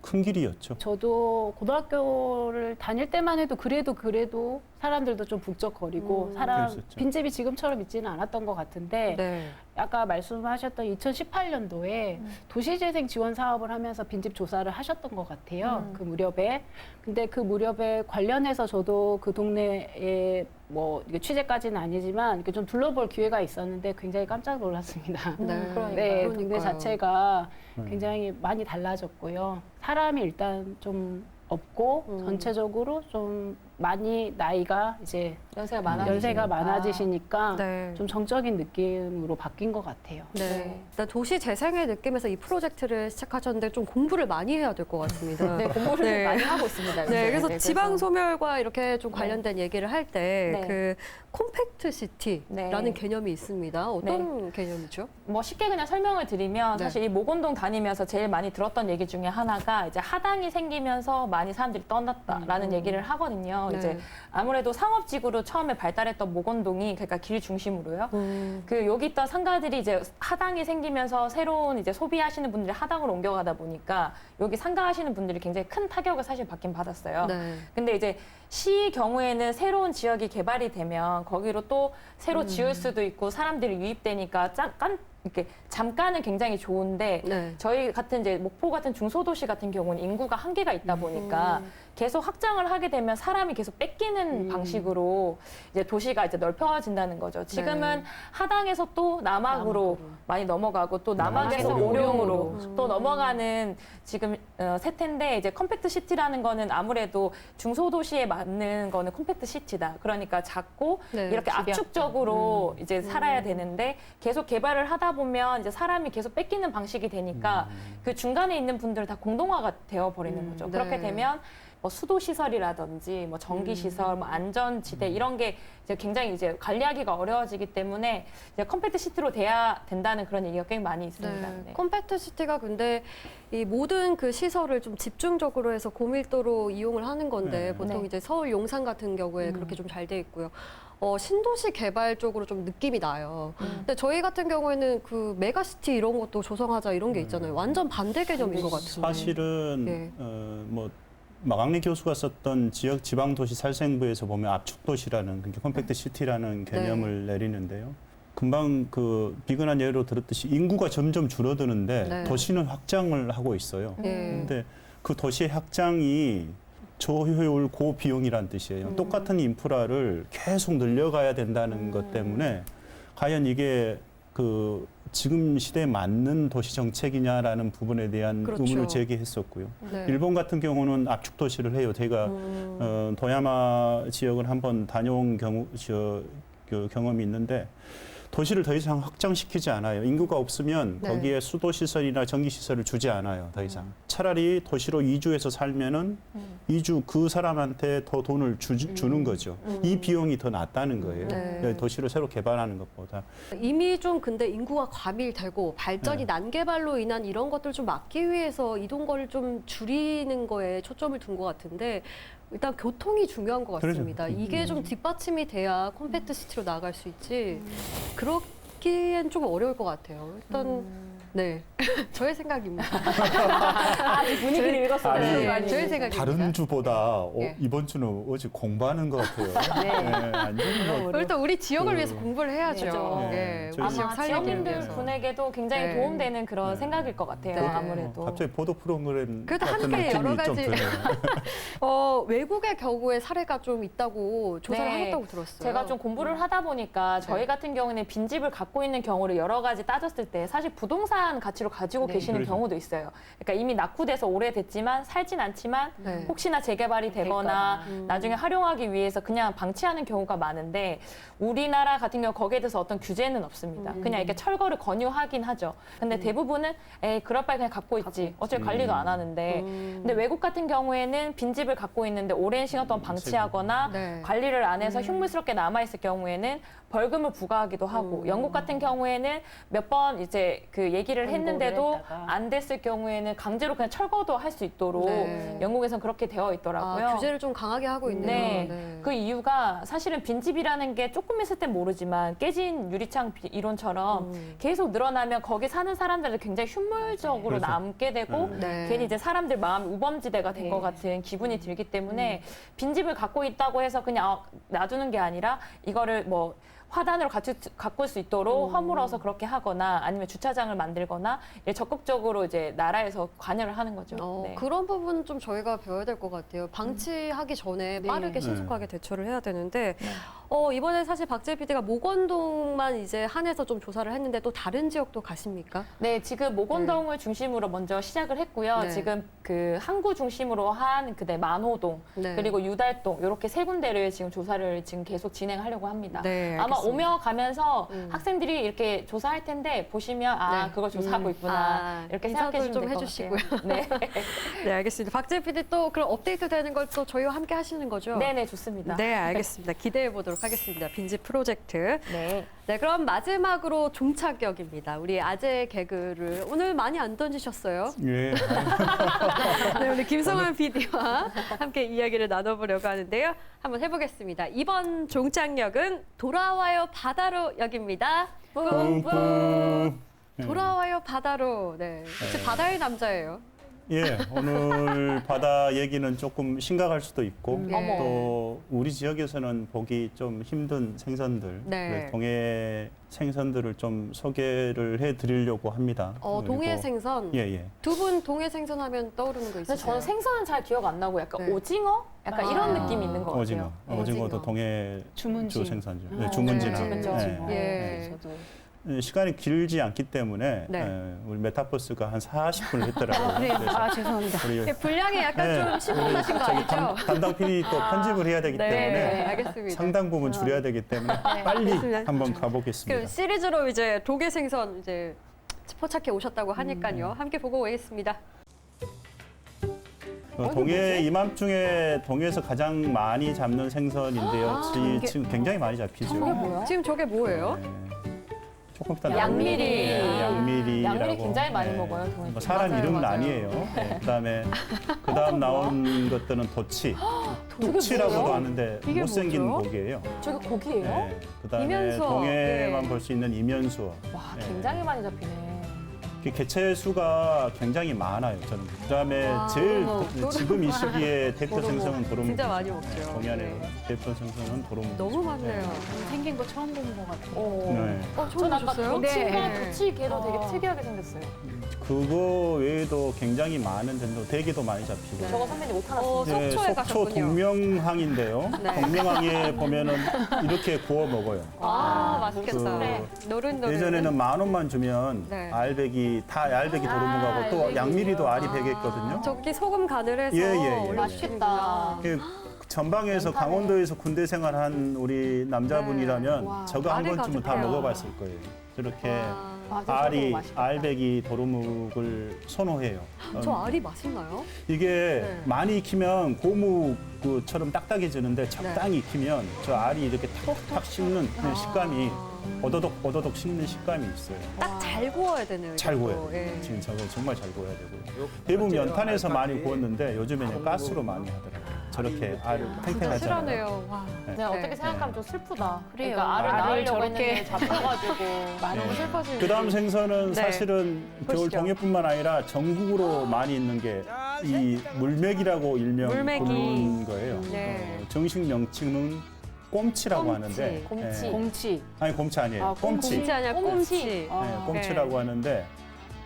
큰 길이었죠. 저도 고등학교를 다닐 때만 해도 그래도 사람들도 좀 북적거리고 그랬었죠. 빈집이 지금처럼 있지는 않았던 것 같은데 네. 아까 말씀하셨던 2018년도에 도시재생 지원 사업을 하면서 빈집 조사를 하셨던 것 같아요. 그 무렵에. 근데 그 무렵에 관련해서 저도 그 동네에 뭐 이게 취재까지는 아니지만 이렇게 좀 둘러볼 기회가 있었는데 굉장히 깜짝 놀랐습니다. 네. 네, 그러니까요. 동네 자체가 굉장히 많이 달라졌고요. 사람이 일단 좀 없고 전체적으로 좀 많이 나이가 이제 연세가 많아지시니까 네. 좀 정적인 느낌으로 바뀐 것 같아요. 네. 일단 도시 재생의 느낌에서 이 프로젝트를 시작하셨는데 좀 공부를 많이 해야 될 것 같습니다. 네, 공부를 네. 많이 하고 있습니다. 요새. 네, 그래서 네, 지방 소멸과 이렇게 좀 관련된 얘기를 할 때 네. 그 콤팩트 시티라는 네. 개념이 있습니다. 어떤 개념이죠? 뭐 쉽게 그냥 설명을 드리면 네. 사실 이 모건동 다니면서 제일 많이 들었던 얘기 중에 하나가 이제 하당이 생기면서 많이 사람들이 떠났다라는 얘기를 하거든요. 네. 이제 아무래도 상업지구로 처음에 발달했던 모건동이 그러니까 길 중심으로요. 그 여기 있던 상가들이 이제 하당이 생기면서 새로운 이제 소비하시는 분들이 하당으로 옮겨가다 보니까 여기 상가하시는 분들이 굉장히 큰 타격을 사실 받긴 받았어요. 네. 근데 이제 시 경우에는 새로운 지역이 개발이 되면 거기로 또 새로 지을 수도 있고 사람들이 유입되니까 이렇게 잠깐은 굉장히 좋은데 네. 저희 같은 이제 목포 같은 중소도시 같은 경우는 인구가 한계가 있다 보니까 계속 확장을 하게 되면 사람이 계속 뺏기는 방식으로 이제 도시가 이제 넓혀진다는 거죠. 지금은 하당에서 또 남악으로 많이 넘어가고 또 남악에서 남악에서 오룡으로 또 넘어가는 지금 세태인데 이제 컴팩트 시티라는 거는 아무래도 중소도시에 맞는 거는 컴팩트 시티다. 그러니까 작고 네, 이렇게 압축적으로 이제 살아야 되는데 계속 개발을 하다 보면 이제 사람이 계속 뺏기는 방식이 되니까 그 중간에 있는 분들은 다 공동화가 되어 버리는 거죠. 네. 그렇게 되면 뭐 수도 시설이라든지 뭐 전기 시설, 뭐 안전지대 이런 게 이제 굉장히 이제 관리하기가 어려워지기 때문에 이제 컴팩트 시티로 돼야 된다는 그런 얘기가 꽤 많이 있습니다. 네. 네. 컴팩트 시티가 근데 이 모든 그 시설을 좀 집중적으로 해서 고밀도로 이용을 하는 건데 네. 보통 네. 이제 서울 용산 같은 경우에 그렇게 좀 잘 돼 있고요. 신도시 개발 쪽으로 좀 느낌이 나요. 근데 저희 같은 경우에는 그 메가시티 이런 것도 조성하자 이런 게 있잖아요. 완전 반대 개념인 것 같은데. 사실은 네. 뭐 마강래 교수가 썼던 지역 지방도시 살생부에서 보면 압축도시라는 그러니까 컴팩트 시티라는 개념을 내리는데요. 금방 그 비근한 예로 들었듯이 인구가 점점 줄어드는데 네. 도시는 확장을 하고 있어요. 예. 근데 그 도시의 확장이 저효율 고비용이란 뜻이에요. 똑같은 인프라를 계속 늘려가야 된다는 것 때문에 과연 이게 그 지금 시대에 맞는 도시 정책이냐라는 부분에 대한 그렇죠. 의문을 제기했었고요. 네. 일본 같은 경우는 압축 도시를 해요. 제가 도야마 지역을 한번 다녀온 그 경험이 있는데 도시를 더 이상 확장시키지 않아요. 인구가 없으면 네. 거기에 수도 시설이나 전기 시설을 주지 않아요. 더 이상. 차라리 도시로 이주해서 살면은 이주 그 사람한테 더 돈을 주는 거죠. 이 비용이 더 낫다는 거예요. 네. 도시를 새로 개발하는 것보다. 이미 좀 근데 인구가 과밀되고 발전이 네. 난개발로 인한 이런 것들 좀 막기 위해서 이동거리를 좀 줄이는 거에 초점을 둔 것 같은데 일단 교통이 중요한 것 같습니다. 그렇죠. 이게 좀 뒷받침이 돼야 컴팩트 시티로 나갈 수 있지. 그렇기엔 좀 어려울 것 같아요. 일단 네 저의 생각입니다. 분위기를 읽었어요. 네, 저의 생각입니다. 다른 주보다 예. 이번 주는 어제 공부하는 것 같아요. 네. 완전히 뭐 일단 우리 지역을 그- 위해서 공부를 해야죠. 그렇죠. 네, 저희 우리 지역 아마 살리기 지역민들 위해서. 분에게도 굉장히 네. 도움되는 그런 네. 생각일 것 같아요. 네. 아무래도. 갑자기 보도 프로그램 그래도 같은 함께 느낌이 여러 좀 가지 드네요. 외국의 경우에 사례가 좀 있다고 조사를 네. 하셨다고 들었어요. 제가 좀 공부를 하다 보니까 저희 네. 같은 경우는 빈집을 갖고 있는 경우를 여러 가지 따졌을 때 사실 부동산 가치로 가지고 네. 계시는 그렇죠. 경우도 있어요. 그러니까 이미 낙후돼서 오래됐지만 살진 않지만 네. 혹시나 재개발이 되거나 될까봐. 나중에 활용하기 위해서 그냥 방치하는 경우가 많은데 우리나라 같은 경우 거기에 대해서 어떤 규제는 없습니다. 그냥 이렇게 철거를 권유하긴 하죠. 근데 대부분은 에이 그럴 바에 그냥 갖고 있지. 어차피 관리도 안 하는데. 근데 외국 같은 경우에는 빈집을 갖고 있는데 오랜 시간 동안 방치하거나 네. 관리를 안 해서 흉물스럽게 남아있을 경우에는 벌금을 부과하기도 하고 영국 같은 경우에는 몇 번 이제 그 얘기를 했는데도 했다가. 안 됐을 경우에는 강제로 그냥 철거도 할 수 있도록 네. 영국에서는 그렇게 되어 있더라고요. 규제를 좀 강하게 하고 있네요. 네. 그 이유가 사실은 빈집이라는 게 조금 있을 땐 모르지만 깨진 유리창 이론처럼 계속 늘어나면 거기 사는 사람들은 굉장히 흉물적으로 그렇죠. 남게 되고 네. 괜히 이제 사람들 마음이 우범지대가 된 것 같은 기분이 들기 때문에 빈집을 갖고 있다고 해서 그냥 놔두는 게 아니라 이거를 뭐 화단으로 가꿀 수 있도록 허물어서 그렇게 하거나 아니면 주차장을 만들거나 적극적으로 이제 나라에서 관여를 하는 거죠. 네. 그런 부분 좀 저희가 배워야 될 것 같아요. 방치하기 전에 빠르게 신속하게 대처를 해야 되는데 이번에 사실 박재 PD가 목원동만 이제 한해서 좀 조사를 했는데 또 다른 지역도 가십니까? 네, 지금 목원동을 중심으로 먼저 시작을 했고요. 네. 지금 그 항구 중심으로 한 그대 만호동 네. 그리고 유달동 이렇게 세 군데를 지금 조사를 지금 계속 진행하려고 합니다. 네, 아마 알겠습니다. 오며 가면서 학생들이 이렇게 조사할 텐데 보시면 네. 그걸 조사하고 있구나 이렇게 인사도 생각해 주시면 좀 될것 같아요. 네, 네, 알겠습니다. 박재 PD 또 그럼 업데이트 되는 걸 또 저희와 함께 하시는 거죠? 네네 좋습니다. 네, 알겠습니다. 기대해 보도록 하겠습니다. 빈집 프로젝트. 네. 네, 그럼 마지막으로 종착역입니다. 우리 아재 개그를 오늘 많이 안 던지셨어요? 예. 네, 우리 김성환 PD와 함께 이야기를 나눠보려고 하는데요. 한번 해보겠습니다. 이번 종착역은 돌아와요 바다로 역입니다. 뿜뿜. 돌아와요 바다로. 네, 혹시 바다의 남자예요? 예, 오늘 바다 얘기는 조금 심각할 수도 있고 어머. 또 우리 지역에서는 보기 좀 힘든 생선들, 네. 그래서 동해 생선들을 좀 소개를 해드리려고 합니다. 동해 그리고- 생선. 예, 예. 두 분 동해 생선 하면 떠오르는 거 근데 있으세요? 저는 생선은 잘 기억 안 나고 약간 네. 오징어? 약간 아. 이런 느낌이 있는 것 오징어, 같아요. 네, 오징어도 오징어. 동해 주문진. 주 생선이죠. 아, 네, 주문진하고. 주문진. 주문진. 예. 예. 저도. 시간이 길지 않기 때문에 네. 우리 메타버스가 한 40분을 했더라고요. 그래요. 그래서 아, 죄송합니다. 우리 분량이 약간 네. 좀 심각하신 거 저기 아니죠? 담당 PD 또 편집을 해야 되기 네, 때문에 알겠습니다. 상당 부분 줄여야 되기 때문에 빨리 알겠습니다. 한번 그 가보겠습니다. 시리즈로 이제 동해 생선 이제 포착해 오셨다고 하니까요. 함께 보고 오겠습니다. 동해 이맘중에 동해에서 가장 많이 잡는 생선인데요. 지금 굉장히 많이 잡히죠. 저게 뭐야? 지금 저게 뭐예요? 네. 조금 이따 양미리. 네, 양미리라고. 양미리 굉장히 많이 먹어요, 동해 뭐 사람 맞아요, 이름은 맞아요. 아니에요. 네, 그다음 나온 것들은 도치. 도치라고도 뭐예요? 하는데 이게 못생긴 뭐죠? 고기예요. 저게 고기예요? 네, 그다음에 이면수어. 동해만 네. 볼 수 있는 이면수어. 와, 네. 굉장히 많이 잡히네. 그 개체 수가 굉장히 많아요. 저는. 그다음에 와, 제일 도루묵. 지금 이 시기에 대표 도루묵. 생선은 도루묵. 진짜 많이 먹죠. 동해안의 네. 대표 생선은 도루묵. 너무 많네요. 생긴 거 처음 본 것 같아요. 네. 처음 전 아까 보셨어요? 도치가 네. 도치 개도 되게 특이하게 생겼어요. 그거 외에도 굉장히 많은 된도 대게도 많이 잡히고. 저거 선배님 옷 하나 어, 주세요. 네, 속초에 속초 가셨군요. 동명항인데요. 네. 동명항에 보면은 이렇게 구워 먹어요. 아, 맛있겠다. 그 노릇노릇. 예전에는 10,000원만 주면 네. 알배기 도루묵하고 또 알배기. 양미리도 알이 배겠거든요. 저기 소금 간을 해서 예, 예, 예. 올려주시는구나. 맛있겠다. 그 전방에서 강원도에서 군대 생활한 우리 남자분이라면 네. 와, 저거 한 알을 번쯤은 다 가지고요. 먹어봤을 거예요. 저렇게 와, 맞아, 저거 알이 맛있겠다. 알배기 도루묵을 선호해요. 저 알이 맛있나요? 이게 네. 많이 익히면 고무처럼 딱딱해지는데 적당히 익히면 저 알이 이렇게 탁탁 씹는 식감이 오도독 씹는 식감이 있어요. 딱 잘 구워야 되네요. 잘 이것도. 구워야 돼요. 예. 지금 저거 정말 잘 구워야 되고요. 대부분 연탄에서 많이 구웠는데 요즘에는 가스로 많이 하더라고요. 저렇게 알을 진짜 탱탱하잖아요. 실하네요. 와. 네. 그냥 네. 어떻게 생각하면 좀 슬프다. 그래요. 그러니까 알을 알을 낳으려고 저렇게 했는데 잡혀가지고. 너무 슬퍼지네요. 그 다음 생선은 네. 사실은 겨울 보시죠. 동해뿐만 아니라 전국으로 많이 있는 게 이 물맥이라고 일명 물맥이. 부르는 거예요. 네. 정식 명칭은 꼼치라고 꼼치. 하는데 꼼치. 예. 곰치. 아니 꼼치 아니에요. 아, 꼼치. 꼼치 아니라 꼼치. 꼼치. 아, 네, 꼼치라고 네. 하는데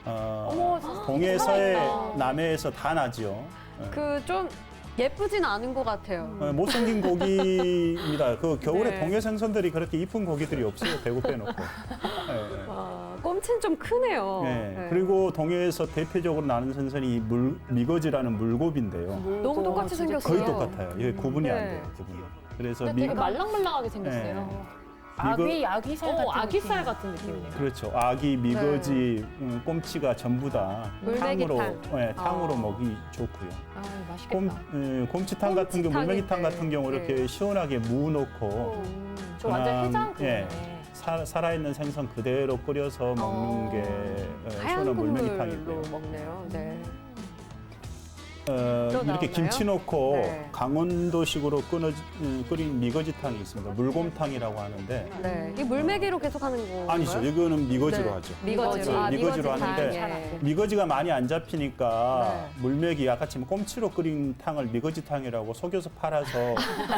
어머, 동해, 서해, 살아있다. 남해에서 다 나죠. 그 좀 예쁘진 않은 것 같아요. 못생긴 고기입니다. 그 겨울에 네. 동해 생선들이 그렇게 이쁜 고기들이 없어요. 대구 빼놓고. 네. 꼼치는 좀 크네요. 네. 네. 그리고 동해에서 대표적으로 나는 생선이 미거지라는 물고기인데요. 너무 똑같이 생겼어요. 거의 똑같아요. 이게 구분이 안 네. 돼요. 구분이. 그래서 근데 되게 말랑말랑하게 생겼어요. 아기살 같은 아기살 느낌. 같은 느낌이네요. 그렇죠. 아기, 미거지, 꼼치가 전부 다 탕으로, 물메기탕. 네, 탕으로 먹이 좋고요. 아, 맛있겠다. 곰치탕 같은 경우, 물메기탕 곰치탕인데. 같은 경우 이렇게 네. 시원하게 무 넣고 저 완전 그냥, 해장 예. 그거네. 살아있는 생선 그대로 끓여서 먹는 게 하얀 시원한 국물로 물메기탕이고요. 먹네요. 네. 또 이렇게 나오나요? 김치 넣고 네. 강원도식으로 끓인 미거지탕이 있습니다. 물곰탕이라고 하는데 네. 이 물메기로 계속 하는 거. 아니죠. 이거는 미거지로 네. 하죠. 미거지로. 아, 미거지로 미거지탕. 하는데 예. 미거지가 많이 안 잡히니까 네. 물메기 아까 지금 꼼치로 끓인 탕을 미거지탕이라고 속여서 팔아서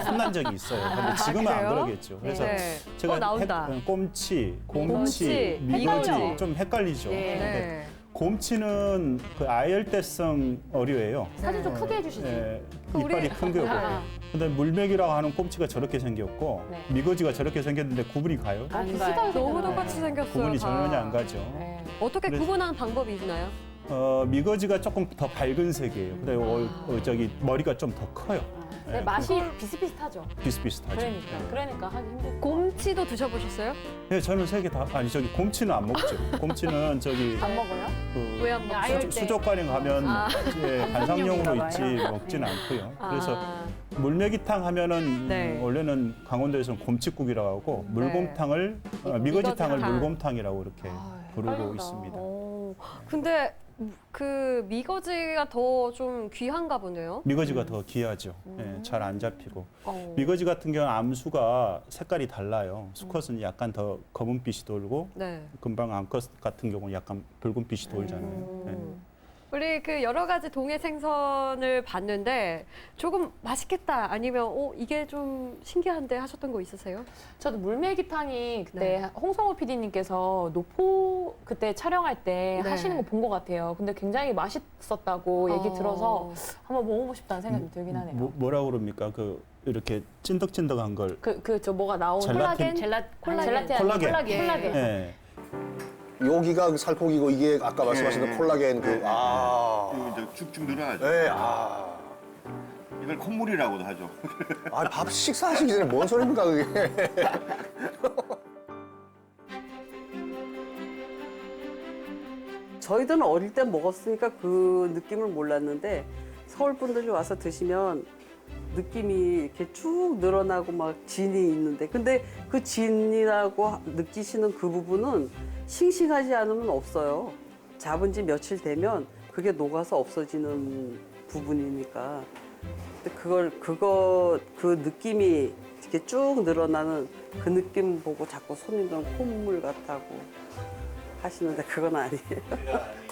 혼난 적이 있어요. 근데 지금은 안 그래요? 그러겠죠. 그래서 네. 제가 나온다. 꼼치, 곰치, 곰치, 미거지 헷갈려. 좀 헷갈리죠. 네. 근데 네. 곰치는 그 아열대성 어류예요. 사진 좀 크게 해주시죠. 예, 우리- 이빨이 큰 거고. 아. 근데 물맥이라고 하는 꼼치가 저렇게 생겼고 네. 미거지가 저렇게 생겼는데 구분이 가요? 안 비슷하게 가요. 너무 생겼네. 똑같이 생겼어요. 구분이 다. 전혀 안 가죠. 네. 어떻게 그래서- 구분하는 방법이 있나요? 미거지가 조금 더 밝은 색이에요. 근데 저기 머리가 좀 더 커요. 네, 예, 맛이 비슷비슷하죠. 비슷비슷하죠. 그러니까 하기 힘들고. 곰치도 드셔보셨어요? 예, 저는 세 개 다 아니 저기 곰치는 안 먹죠. 곰치는 저기 안 먹어요? 그 왜 안 먹어요? 수족관에 가면 예, 반상용으로 한정용인가 있지 봐요. 먹지는 않고요. 그래서 아, 물메기탕 하면은 네. 원래는 강원도에서는 곰치국이라고 하고 물곰탕을 미거지탕을 미거지탕. 물곰탕이라고 이렇게 부르고 헷갈린다. 있습니다. 근데 그 미거지가 더 좀 귀한가 보네요. 미거지가 더 귀하죠. 예, 잘 안 잡히고. 어. 미거지 같은 경우는 암수가 색깔이 달라요. 수컷은 약간 더 검은빛이 돌고 네. 금방 암컷 같은 경우는 약간 붉은빛이 돌잖아요. 예. 우리 그 여러 가지 동해 생선을 봤는데 조금 맛있겠다 아니면 이게 좀 신기한데 하셨던 거 있으세요? 저도 물메기탕이 그때 네. 홍성호 PD님께서 노포 그때 촬영할 때 네. 하시는 거 본 것 같아요. 근데 굉장히 맛있었다고 얘기 들어서 한번 먹어보고 싶다는 생각이 들긴 하네요. 뭐라고 그럽니까? 그 이렇게 찐득찐득한 걸 저 뭐가 나오는 젤라틴? 콜라겐. 콜라겐. 예. 여기가 그 살코기고 이게 아까 말씀하셨던 콜라겐 이거 이제 쭉쭉 늘어나죠. 네, 이걸 콧물이라고도 하죠. 밥 식사하시기 전에 뭔 소리입니까 그게? 저희들은 어릴 때 먹었으니까 그 느낌을 몰랐는데 서울 분들이 와서 드시면 느낌이 이렇게 쭉 늘어나고 막 진이 있는데 근데 그 진이라고 느끼시는 그 부분은 싱싱하지 않으면 없어요. 잡은 지 며칠 되면 그게 녹아서 없어지는 부분이니까. 근데 그 느낌이 이렇게 쭉 늘어나는 그 느낌 보고 자꾸 손님들은 콧물 같다고 하시는데 그건 아니에요.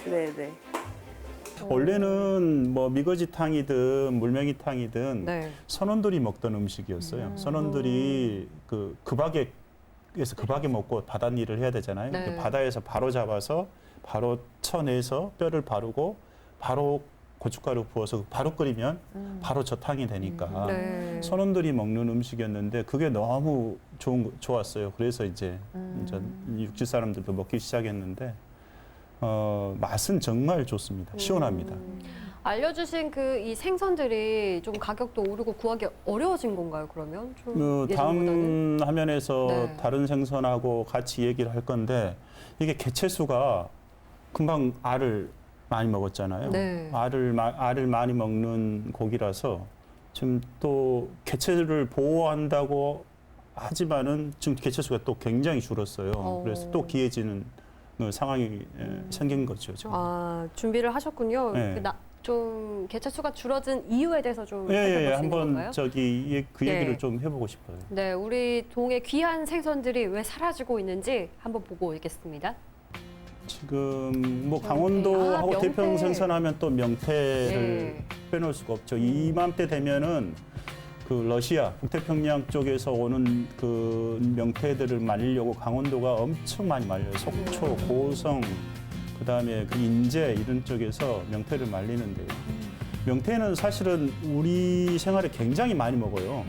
네네. 원래는 뭐 미거지탕이든 물명이탕이든 네. 선원들이 먹던 음식이었어요. 선원들이 그 바닥에서 그 바닥에 먹고 바닷일을 해야 되잖아요. 네. 근데 바다에서 바로 잡아서 바로 쳐내서 뼈를 바르고 바로 고춧가루 부어서 바로 끓이면 바로 저 탕이 되니까 네. 선원들이 먹는 음식이었는데 그게 너무 좋았어요. 그래서 이제 육지 사람들도 먹기 시작했는데 맛은 정말 좋습니다. 시원합니다. 알려주신 그 이 생선들이 좀 가격도 오르고 구하기 어려워진 건가요? 그러면 좀 예전보다는? 다음 화면에서 네. 다른 생선하고 같이 얘기를 할 건데 이게 개체수가 금방 알을 많이 먹었잖아요. 네. 알을 많이 먹는 고기라서 지금 또 개체를 보호한다고 하지만은 지금 개체수가 또 굉장히 줄었어요. 그래서 또 귀해지는 상황이 생긴 거죠. 지금. 준비를 하셨군요. 네. 좀 개체수가 줄어든 이유에 대해서 좀 예, 살펴볼 수 있는 한번 건가요? 그 얘기를 네. 좀 해보고 싶어요. 네, 우리 동해 귀한 생선들이 왜 사라지고 있는지 한번 보고 오겠습니다. 지금 뭐 강원도하고 명태. 대평 생선하면 또 명태를 네. 빼놓을 수가 없죠. 이맘때 되면은 그 러시아 북태평양 쪽에서 오는 그 명태들을 말리려고 강원도가 엄청 많이 말려요. 속초, 고성, 그다음에 그 인제 이런 쪽에서 명태를 말리는데요. 명태는 사실은 우리 생활에 굉장히 많이 먹어요.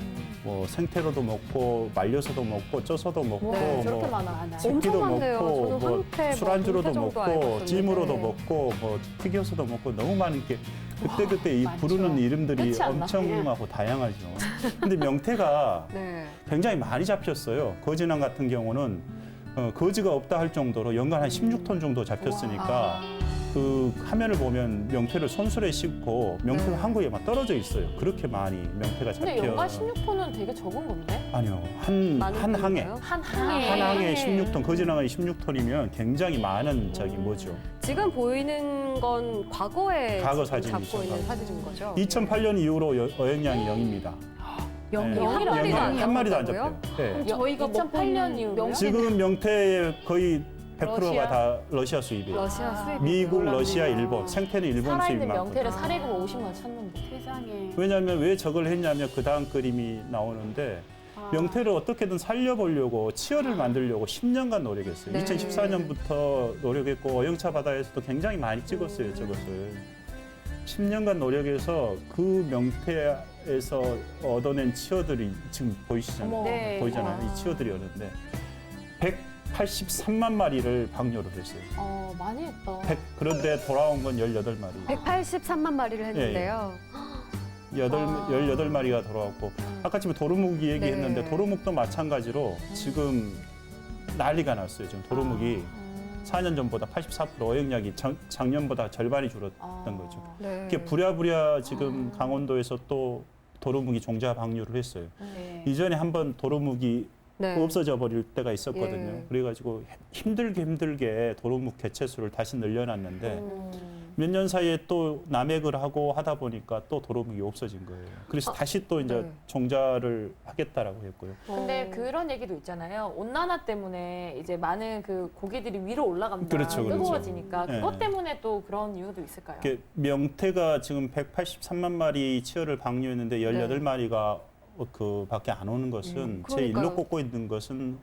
뭐 생태로도 먹고 말려서도 먹고 쪄서도 먹고 네, 저렇게 뭐 많아. 새끼도 엄청 많네요. 먹고 저는 뭐 한패, 뭐 술안주로도 문패 정도 알고 먹고 있었는데. 찜으로도 먹고 뭐 튀겨서도 먹고 너무 많은 게 그때 이 많죠. 부르는 이름들이 끝이 안 엄청나고 다양하죠. 근데 명태가 네. 굉장히 많이 잡혔어요. 거진항 같은 경우는 거지가 없다 할 정도로 연간 한 16톤 정도 잡혔으니까 그 화면을 보면 명태를 손수레 싣고 명태가 한국에만 떨어져 있어요. 그렇게 많이 명태가 근데 잡혀. 연간 16톤은 되게 적은 건데? 아니요. 한 많은 항에 건가요? 한 항에. 한 항에 16톤, 거진항에 16톤이면 굉장히 많은 뭐죠. 지금 보이는 건 과거에 과거 지금 사진이죠, 잡고 있는 과거. 사진인 거죠? 2008년 이후로 어획량이 0입니다. 영이 한 마리도 안 한 마리도 안 잡혔다고요? 잡혀요. 네. 저희가 2008년 이후로요? 지금 명태의 거의 100%가 러시아? 다 러시아 수입이에요. 러시아 수입. 미국, 러시아, 일본. 생태는 일본 수입 살아있는 많거든요. 명태를 사례금 50만 찾는데. 세상에. 왜냐하면 왜 저걸 했냐면 그 다음 그림이 나오는데 명태를 어떻게든 살려보려고 치어를 만들려고 10년간 노력했어요. 네. 2014년부터 노력했고 어영차 바다에서도 굉장히 많이 찍었어요. 저것을. 10년간 노력해서 그 명태에서 얻어낸 치어들이 지금 보이시잖아요. 네. 보이잖아요. 이 치어들이었는데 183만 마리를 방류를 했어요. 많이 했다. 그런데 돌아온 건 18마리. 183만 마리를 했는데요. 18마리가 돌아왔고 아까 지금 도루묵이 얘기했는데 네. 도루묵도 마찬가지로 지금 난리가 났어요. 지금 도루묵이 4년 전보다 84% 어획량이 작년보다 절반이 줄었던 거죠. 네. 이게 부랴부랴 지금 강원도에서 또 도루묵이 종자 방류를 했어요. 네. 이전에 한번 도루묵이 네. 없어져 버릴 때가 있었거든요. 예. 그래가지고 힘들게 도루묵 개체수를 다시 늘려놨는데 몇 년 사이에 또 남획을 하고 하다 보니까 또 도로묵이 없어진 거예요. 그래서 다시 또 이제 네. 종자를 하겠다라고 했고요. 근데 그런 얘기도 있잖아요. 온난화 때문에 이제 많은 그 고기들이 위로 올라간다. 그렇죠, 그렇죠. 뜨거워지니까. 네. 그것 때문에 또 그런 이유도 있을까요? 명태가 지금 183만 마리 치어를 방류했는데 18마리가 그 밖에 안 오는 것은 제 일로 그러니까요. 꽂고 있는 것은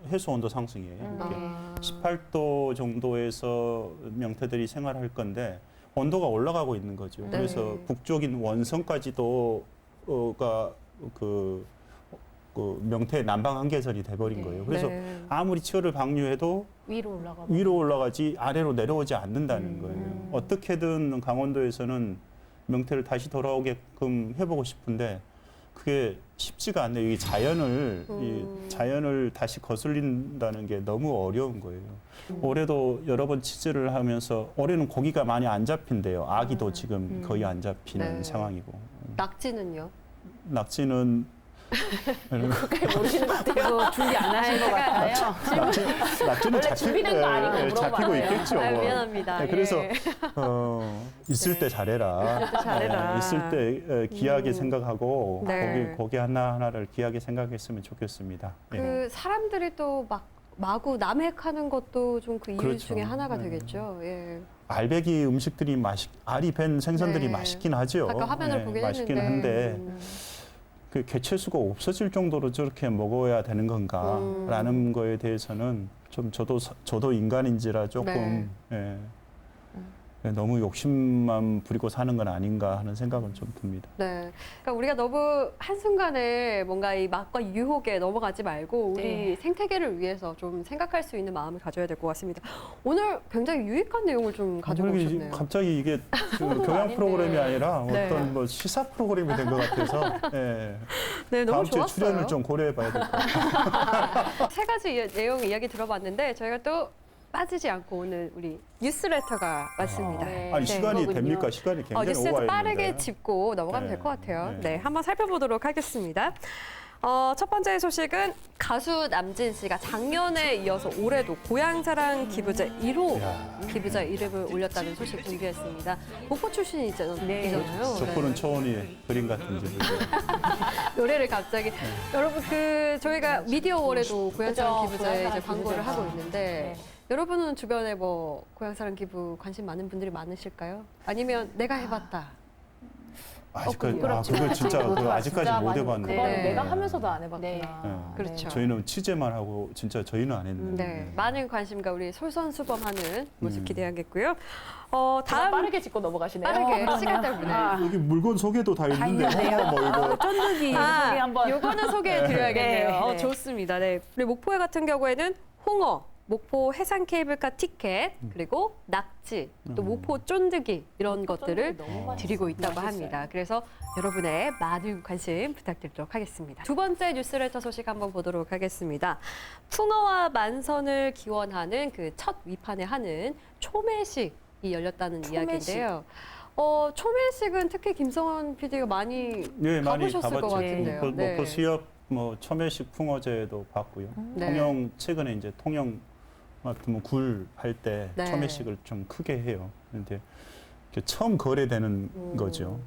해수 온도 상승이에요. 이게 아. 18도 정도에서 명태들이 생활할 건데 온도가 올라가고 있는 거죠. 네. 그래서 북쪽인 원성까지도 그 명태의 남방 한계선이 돼버린 거예요. 그래서 네. 아무리 치어를 방류해도 위로 올라가지 아래로 내려오지 않는다는 거예요. 어떻게든 강원도에서는 명태를 다시 돌아오게끔 해보고 싶은데 그게 쉽지가 않네요. 이 자연을 다시 거슬린다는 게 너무 어려운 거예요. 올해도 여러 번 취재를 하면서 올해는 고기가 많이 안 잡힌대요. 아기도 지금 거의 안 잡히는 네. 상황이고. 낙지는요? 낙지는 그렇게 모르시는 것 같아요. 준비 안 하신 것 같아요. 낙지는 준비된 거 아니고 물어봐요. 잡히고 있겠죠. 아, 뭐. 미안합니다. 네, 그래서 예. 있을 때 잘해라. 잘해라. 있을 때 귀하게 생각하고 네. 고기 하나하나를 귀하게 생각했으면 좋겠습니다. 그 사람들이 또 막 마구 남획하는 것도 좀 그 이유 그렇죠. 중에 하나가 네. 되겠죠. 예. 알배기 음식들이 알이 밴 생선들이 네. 맛있긴 하죠. 아까 화면을 보긴 맛있긴 했는데. 한데 그 개체수가 없어질 정도로 저렇게 먹어야 되는 건가라는 거에 대해서는 좀 저도 인간인지라 조금 예, 너무 욕심만 부리고 사는 건 아닌가 하는 생각은 좀 듭니다. 네. 그러니까 우리가 너무 한순간에 뭔가 이 맛과 유혹에 넘어가지 말고 우리 네. 생태계를 위해서 좀 생각할 수 있는 마음을 가져야 될 것 같습니다. 오늘 굉장히 유익한 내용을 좀 가지고 그러게 오셨네요. 갑자기 이게 교양 아닌데. 프로그램이 아니라 네. 어떤 뭐 시사 프로그램이 된 것 같아서 예, 네, 너무 다음 주에 좋았어요. 출연을 좀 고려해봐야 될 것 같아요. 세 가지 내용 이야기 들어봤는데 저희가 또 빠지지 않고 오늘 우리 뉴스레터가 왔습니다. 네. 아니 시간이 그거군요. 됩니까? 시간이 굉장히 뉴스레터 오버했는데. 빠르게 짚고 넘어가면 네. 될 것 같아요. 네. 네, 한번 살펴보도록 하겠습니다. 첫 번째 소식은 가수 남진 씨가 작년에 이어서 올해도 고향사랑 기부제 1호 기부자 이름을 올렸다는 소식 준비했습니다. 목포 출신이잖아요. 조건은 초원이 그림 같은 집이죠. 노래를 갑자기 여러분 저희가 미디어월에도 고향사랑 그죠, 기부제 이제 고향사랑 광고를 기부제가. 하고 있는데 네. 여러분은 주변에 뭐 고향사랑 기부 관심 많은 분들이 많으실까요? 아니면 내가 해봤다. 아직까지 그렇죠. 그걸 진짜 그거 아직까지 진짜 못 많이 해봤는데. 그거는 네. 내가 하면서도 안 해봤구나. 네. 그렇죠. 저희는 취재만 하고 진짜 저희는 안 했는데. 네, 많은 관심과 우리 솔선수범하는 모습 기대하겠고요. 다음 다음 빠르게 짚고 넘어가시네요. 빠르게 시간 때문에. 여기 물건 소개도 다 있는데 뭐 이거 쫀득이 소개 한번. 요거는 소개해드려야겠네요. 네, 네. 좋습니다. 네. 우리 목포에 같은 경우에는 홍어, 목포 해상 케이블카 티켓, 그리고 낙지, 또 목포 쫀득이 이런 것들을 드리고 있다고 합니다. 그래서 여러분의 많은 관심 부탁드리도록 하겠습니다. 두 번째 뉴스레터 소식 한번 보도록 하겠습니다. 풍어와 만선을 기원하는 그 첫 위판에 하는 초매식이 열렸다는 이야기인데요. 초매식은 특히 김성원 PD가 많이 네, 많이 가보셨을 것 가봤죠. 같은데요. 목포 수협 뭐 초매식 풍어제도 봤고요. 네. 통영 최근에 이제 통영 같은 굴 할 때 네. 초매식을 좀 크게 해요. 그런데 처음 거래되는 거죠.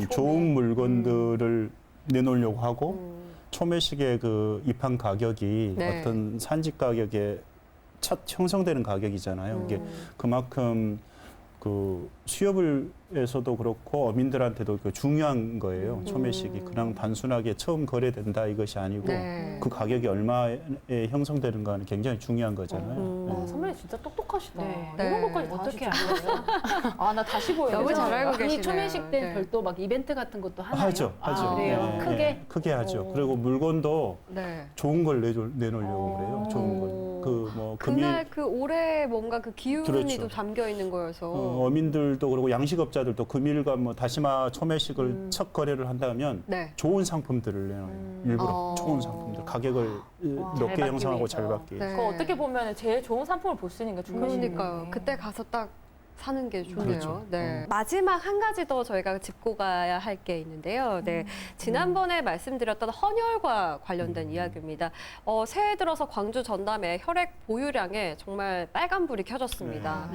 좋은 물건들을 내놓으려고 하고 초매식의 그 입항 가격이 네. 어떤 산지 가격에 첫 형성되는 가격이잖아요. 이게 그만큼 그 수협을에서도 그렇고 어민들한테도 그 중요한 거예요. 초매식이 그냥 단순하게 처음 거래된다 이것이 아니고 네. 그 가격이 얼마에 형성되는가는 굉장히 중요한 거잖아요. 선배님 진짜 똑똑하시다. 네. 이런 것까지 다 어떻게 하시는 거예요? 나 다시 보여요. 너무 잘 알고 계시네요. 이 초매식 때 네. 별도 막 이벤트 같은 것도 하나요? 하죠. 그래요? 예, 크게? 예, 크게 하죠. 그리고 물건도 네. 좋은 걸 내놓으려고 그래요. 좋은 걸. 그 그날 그 올해 뭔가 그 기운이 그렇죠. 또 담겨 있는 거여서. 어민들도 그리고 양식업자들도 금일과 뭐 다시마 초매식을 첫 거래를 한다면 네. 좋은 상품들을 내놔요. 일부러 좋은 상품들 가격을 높게 받기 형성하고 위해서. 잘 받기 위해서. 네. 그거 어떻게 보면 제일 좋은 상품을 볼 수 있는 게 초매식이네. 그러니까요. 그때 가서 딱 사는 게 좋네요. 그렇죠. 네. 마지막 한 가지 더 저희가 짚고 가야 할 게 있는데요. 네. 지난번에 말씀드렸던 헌혈과 관련된 이야기입니다. 새해 들어서 광주 전남의 혈액 보유량에 정말 빨간불이 켜졌습니다.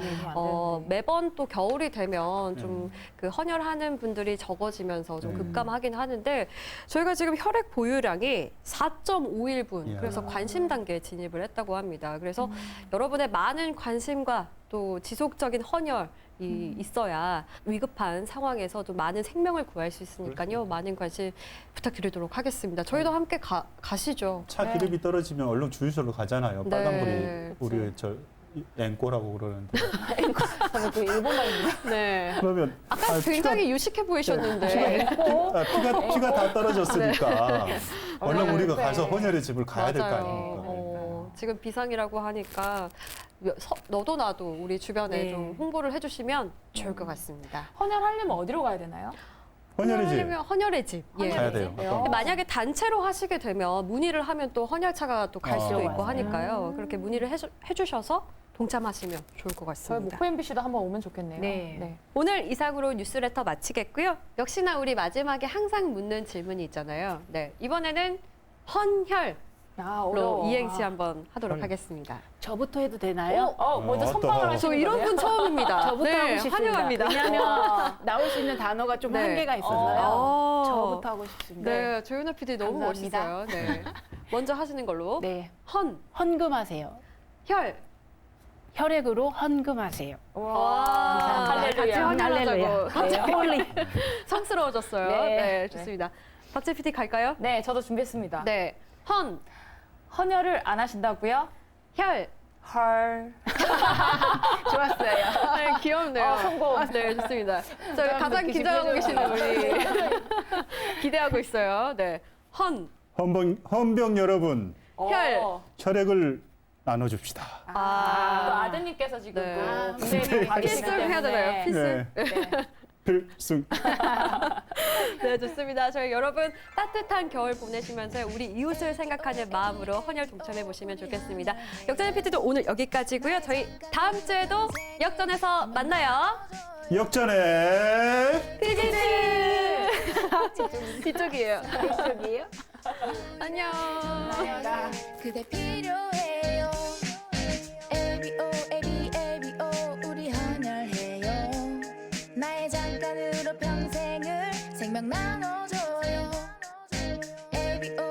매번 또 겨울이 되면 좀 그 헌혈하는 분들이 적어지면서 좀 급감하긴 하는데 저희가 지금 혈액 보유량이 4.51분 이야. 그래서 관심 단계에 진입을 했다고 합니다. 그래서 여러분의 많은 관심과 또 지속적인 헌혈이 있어야 위급한 상황에서 좀 많은 생명을 구할 수 있으니까요. 많은 관심 부탁드리도록 하겠습니다. 저희도 함께 가시죠. 차 기름이 떨어지면 얼른 주유소로 가잖아요. 네. 빨간불이 우리 저 앵꼬라고 그러는데. 그 일본말입니다. 네. 그러면 아까 굉장히 유식해 보이셨는데. 피가 다 떨어졌으니까 얼른 우리가 네. 가서 헌혈의 집을 가야 될 거 맞아요. 아닙니까? 지금 비상이라고 하니까 너도 나도 우리 주변에 네. 좀 홍보를 해주시면 좋을 것 같습니다. 헌혈하려면 어디로 가야 되나요? 헌혈의 집 헌혈하려면 헌혈의 집. 예. 가야 돼요. 근데 만약에 단체로 하시게 되면 문의를 하면 또 헌혈차가 또 갈 수도 있고 맞아요. 하니까요. 그렇게 문의를 해주셔서 동참하시면 좋을 것 저희 같습니다. 목포 MBC도 한번 오면 좋겠네요. 네. 오늘 이상으로 뉴스레터 마치겠고요. 역시나 우리 마지막에 항상 묻는 질문이 있잖아요. 네, 이번에는 헌혈로 어려워. 이행시 한번 하도록 하겠습니다. 저부터 해도 되나요? 먼저 어떠- 선방을 저 하시는 이런 거예요? 분 처음입니다. 저부터 네, 하고 싶습니다. 환영합니다. 왜냐하면 나올 수 있는 단어가 좀 네. 한계가 있어서요. 어. 저부터 하고 싶습니다. 네, 조윤아 PD 너무 감사합니다. 멋있어요. 네. 먼저 하시는 걸로. 네. 헌금하세요. 혈. 혈액으로 헌금하세요. 와, 같이 할렐루야. 헌혈하자고. 네, 홀리. 성스러워졌어요. 네. 네, 좋습니다. 박재 PD 갈까요? 네, 저도 준비했습니다. 네. 헌혈을 안 하신다고요? 혈. 헐. 좋았어요. 네, 귀엽네요. 성공. 네, 좋습니다. 저희 가장 느끼시고 긴장하고 계시는 해줘요. 우리 기대하고 있어요. 네. 헌병 여러분 혈. 혈액을 나눠줍시다. 또 아드님께서 지금 네. 또 군대를 받으시기 필승 해야 되나요? 때문에. 필승. 네. 필승. 네, 좋습니다. 저희 여러분 따뜻한 겨울 보내시면서 우리 이웃을 생각하는 마음으로 헌혈 동참해 보시면 좋겠습니다. 역전의 PT도 오늘 여기까지고요. 저희 다음 주에도 역전에서 만나요. 역전의 피디님. 이쪽이에요. 이쪽이에요? 안녕. 그대 필요해요. ABO ABO ABO 우리 헌혈해요. 나의 잠깐으로 평생을 생명 나눠줘요. ABO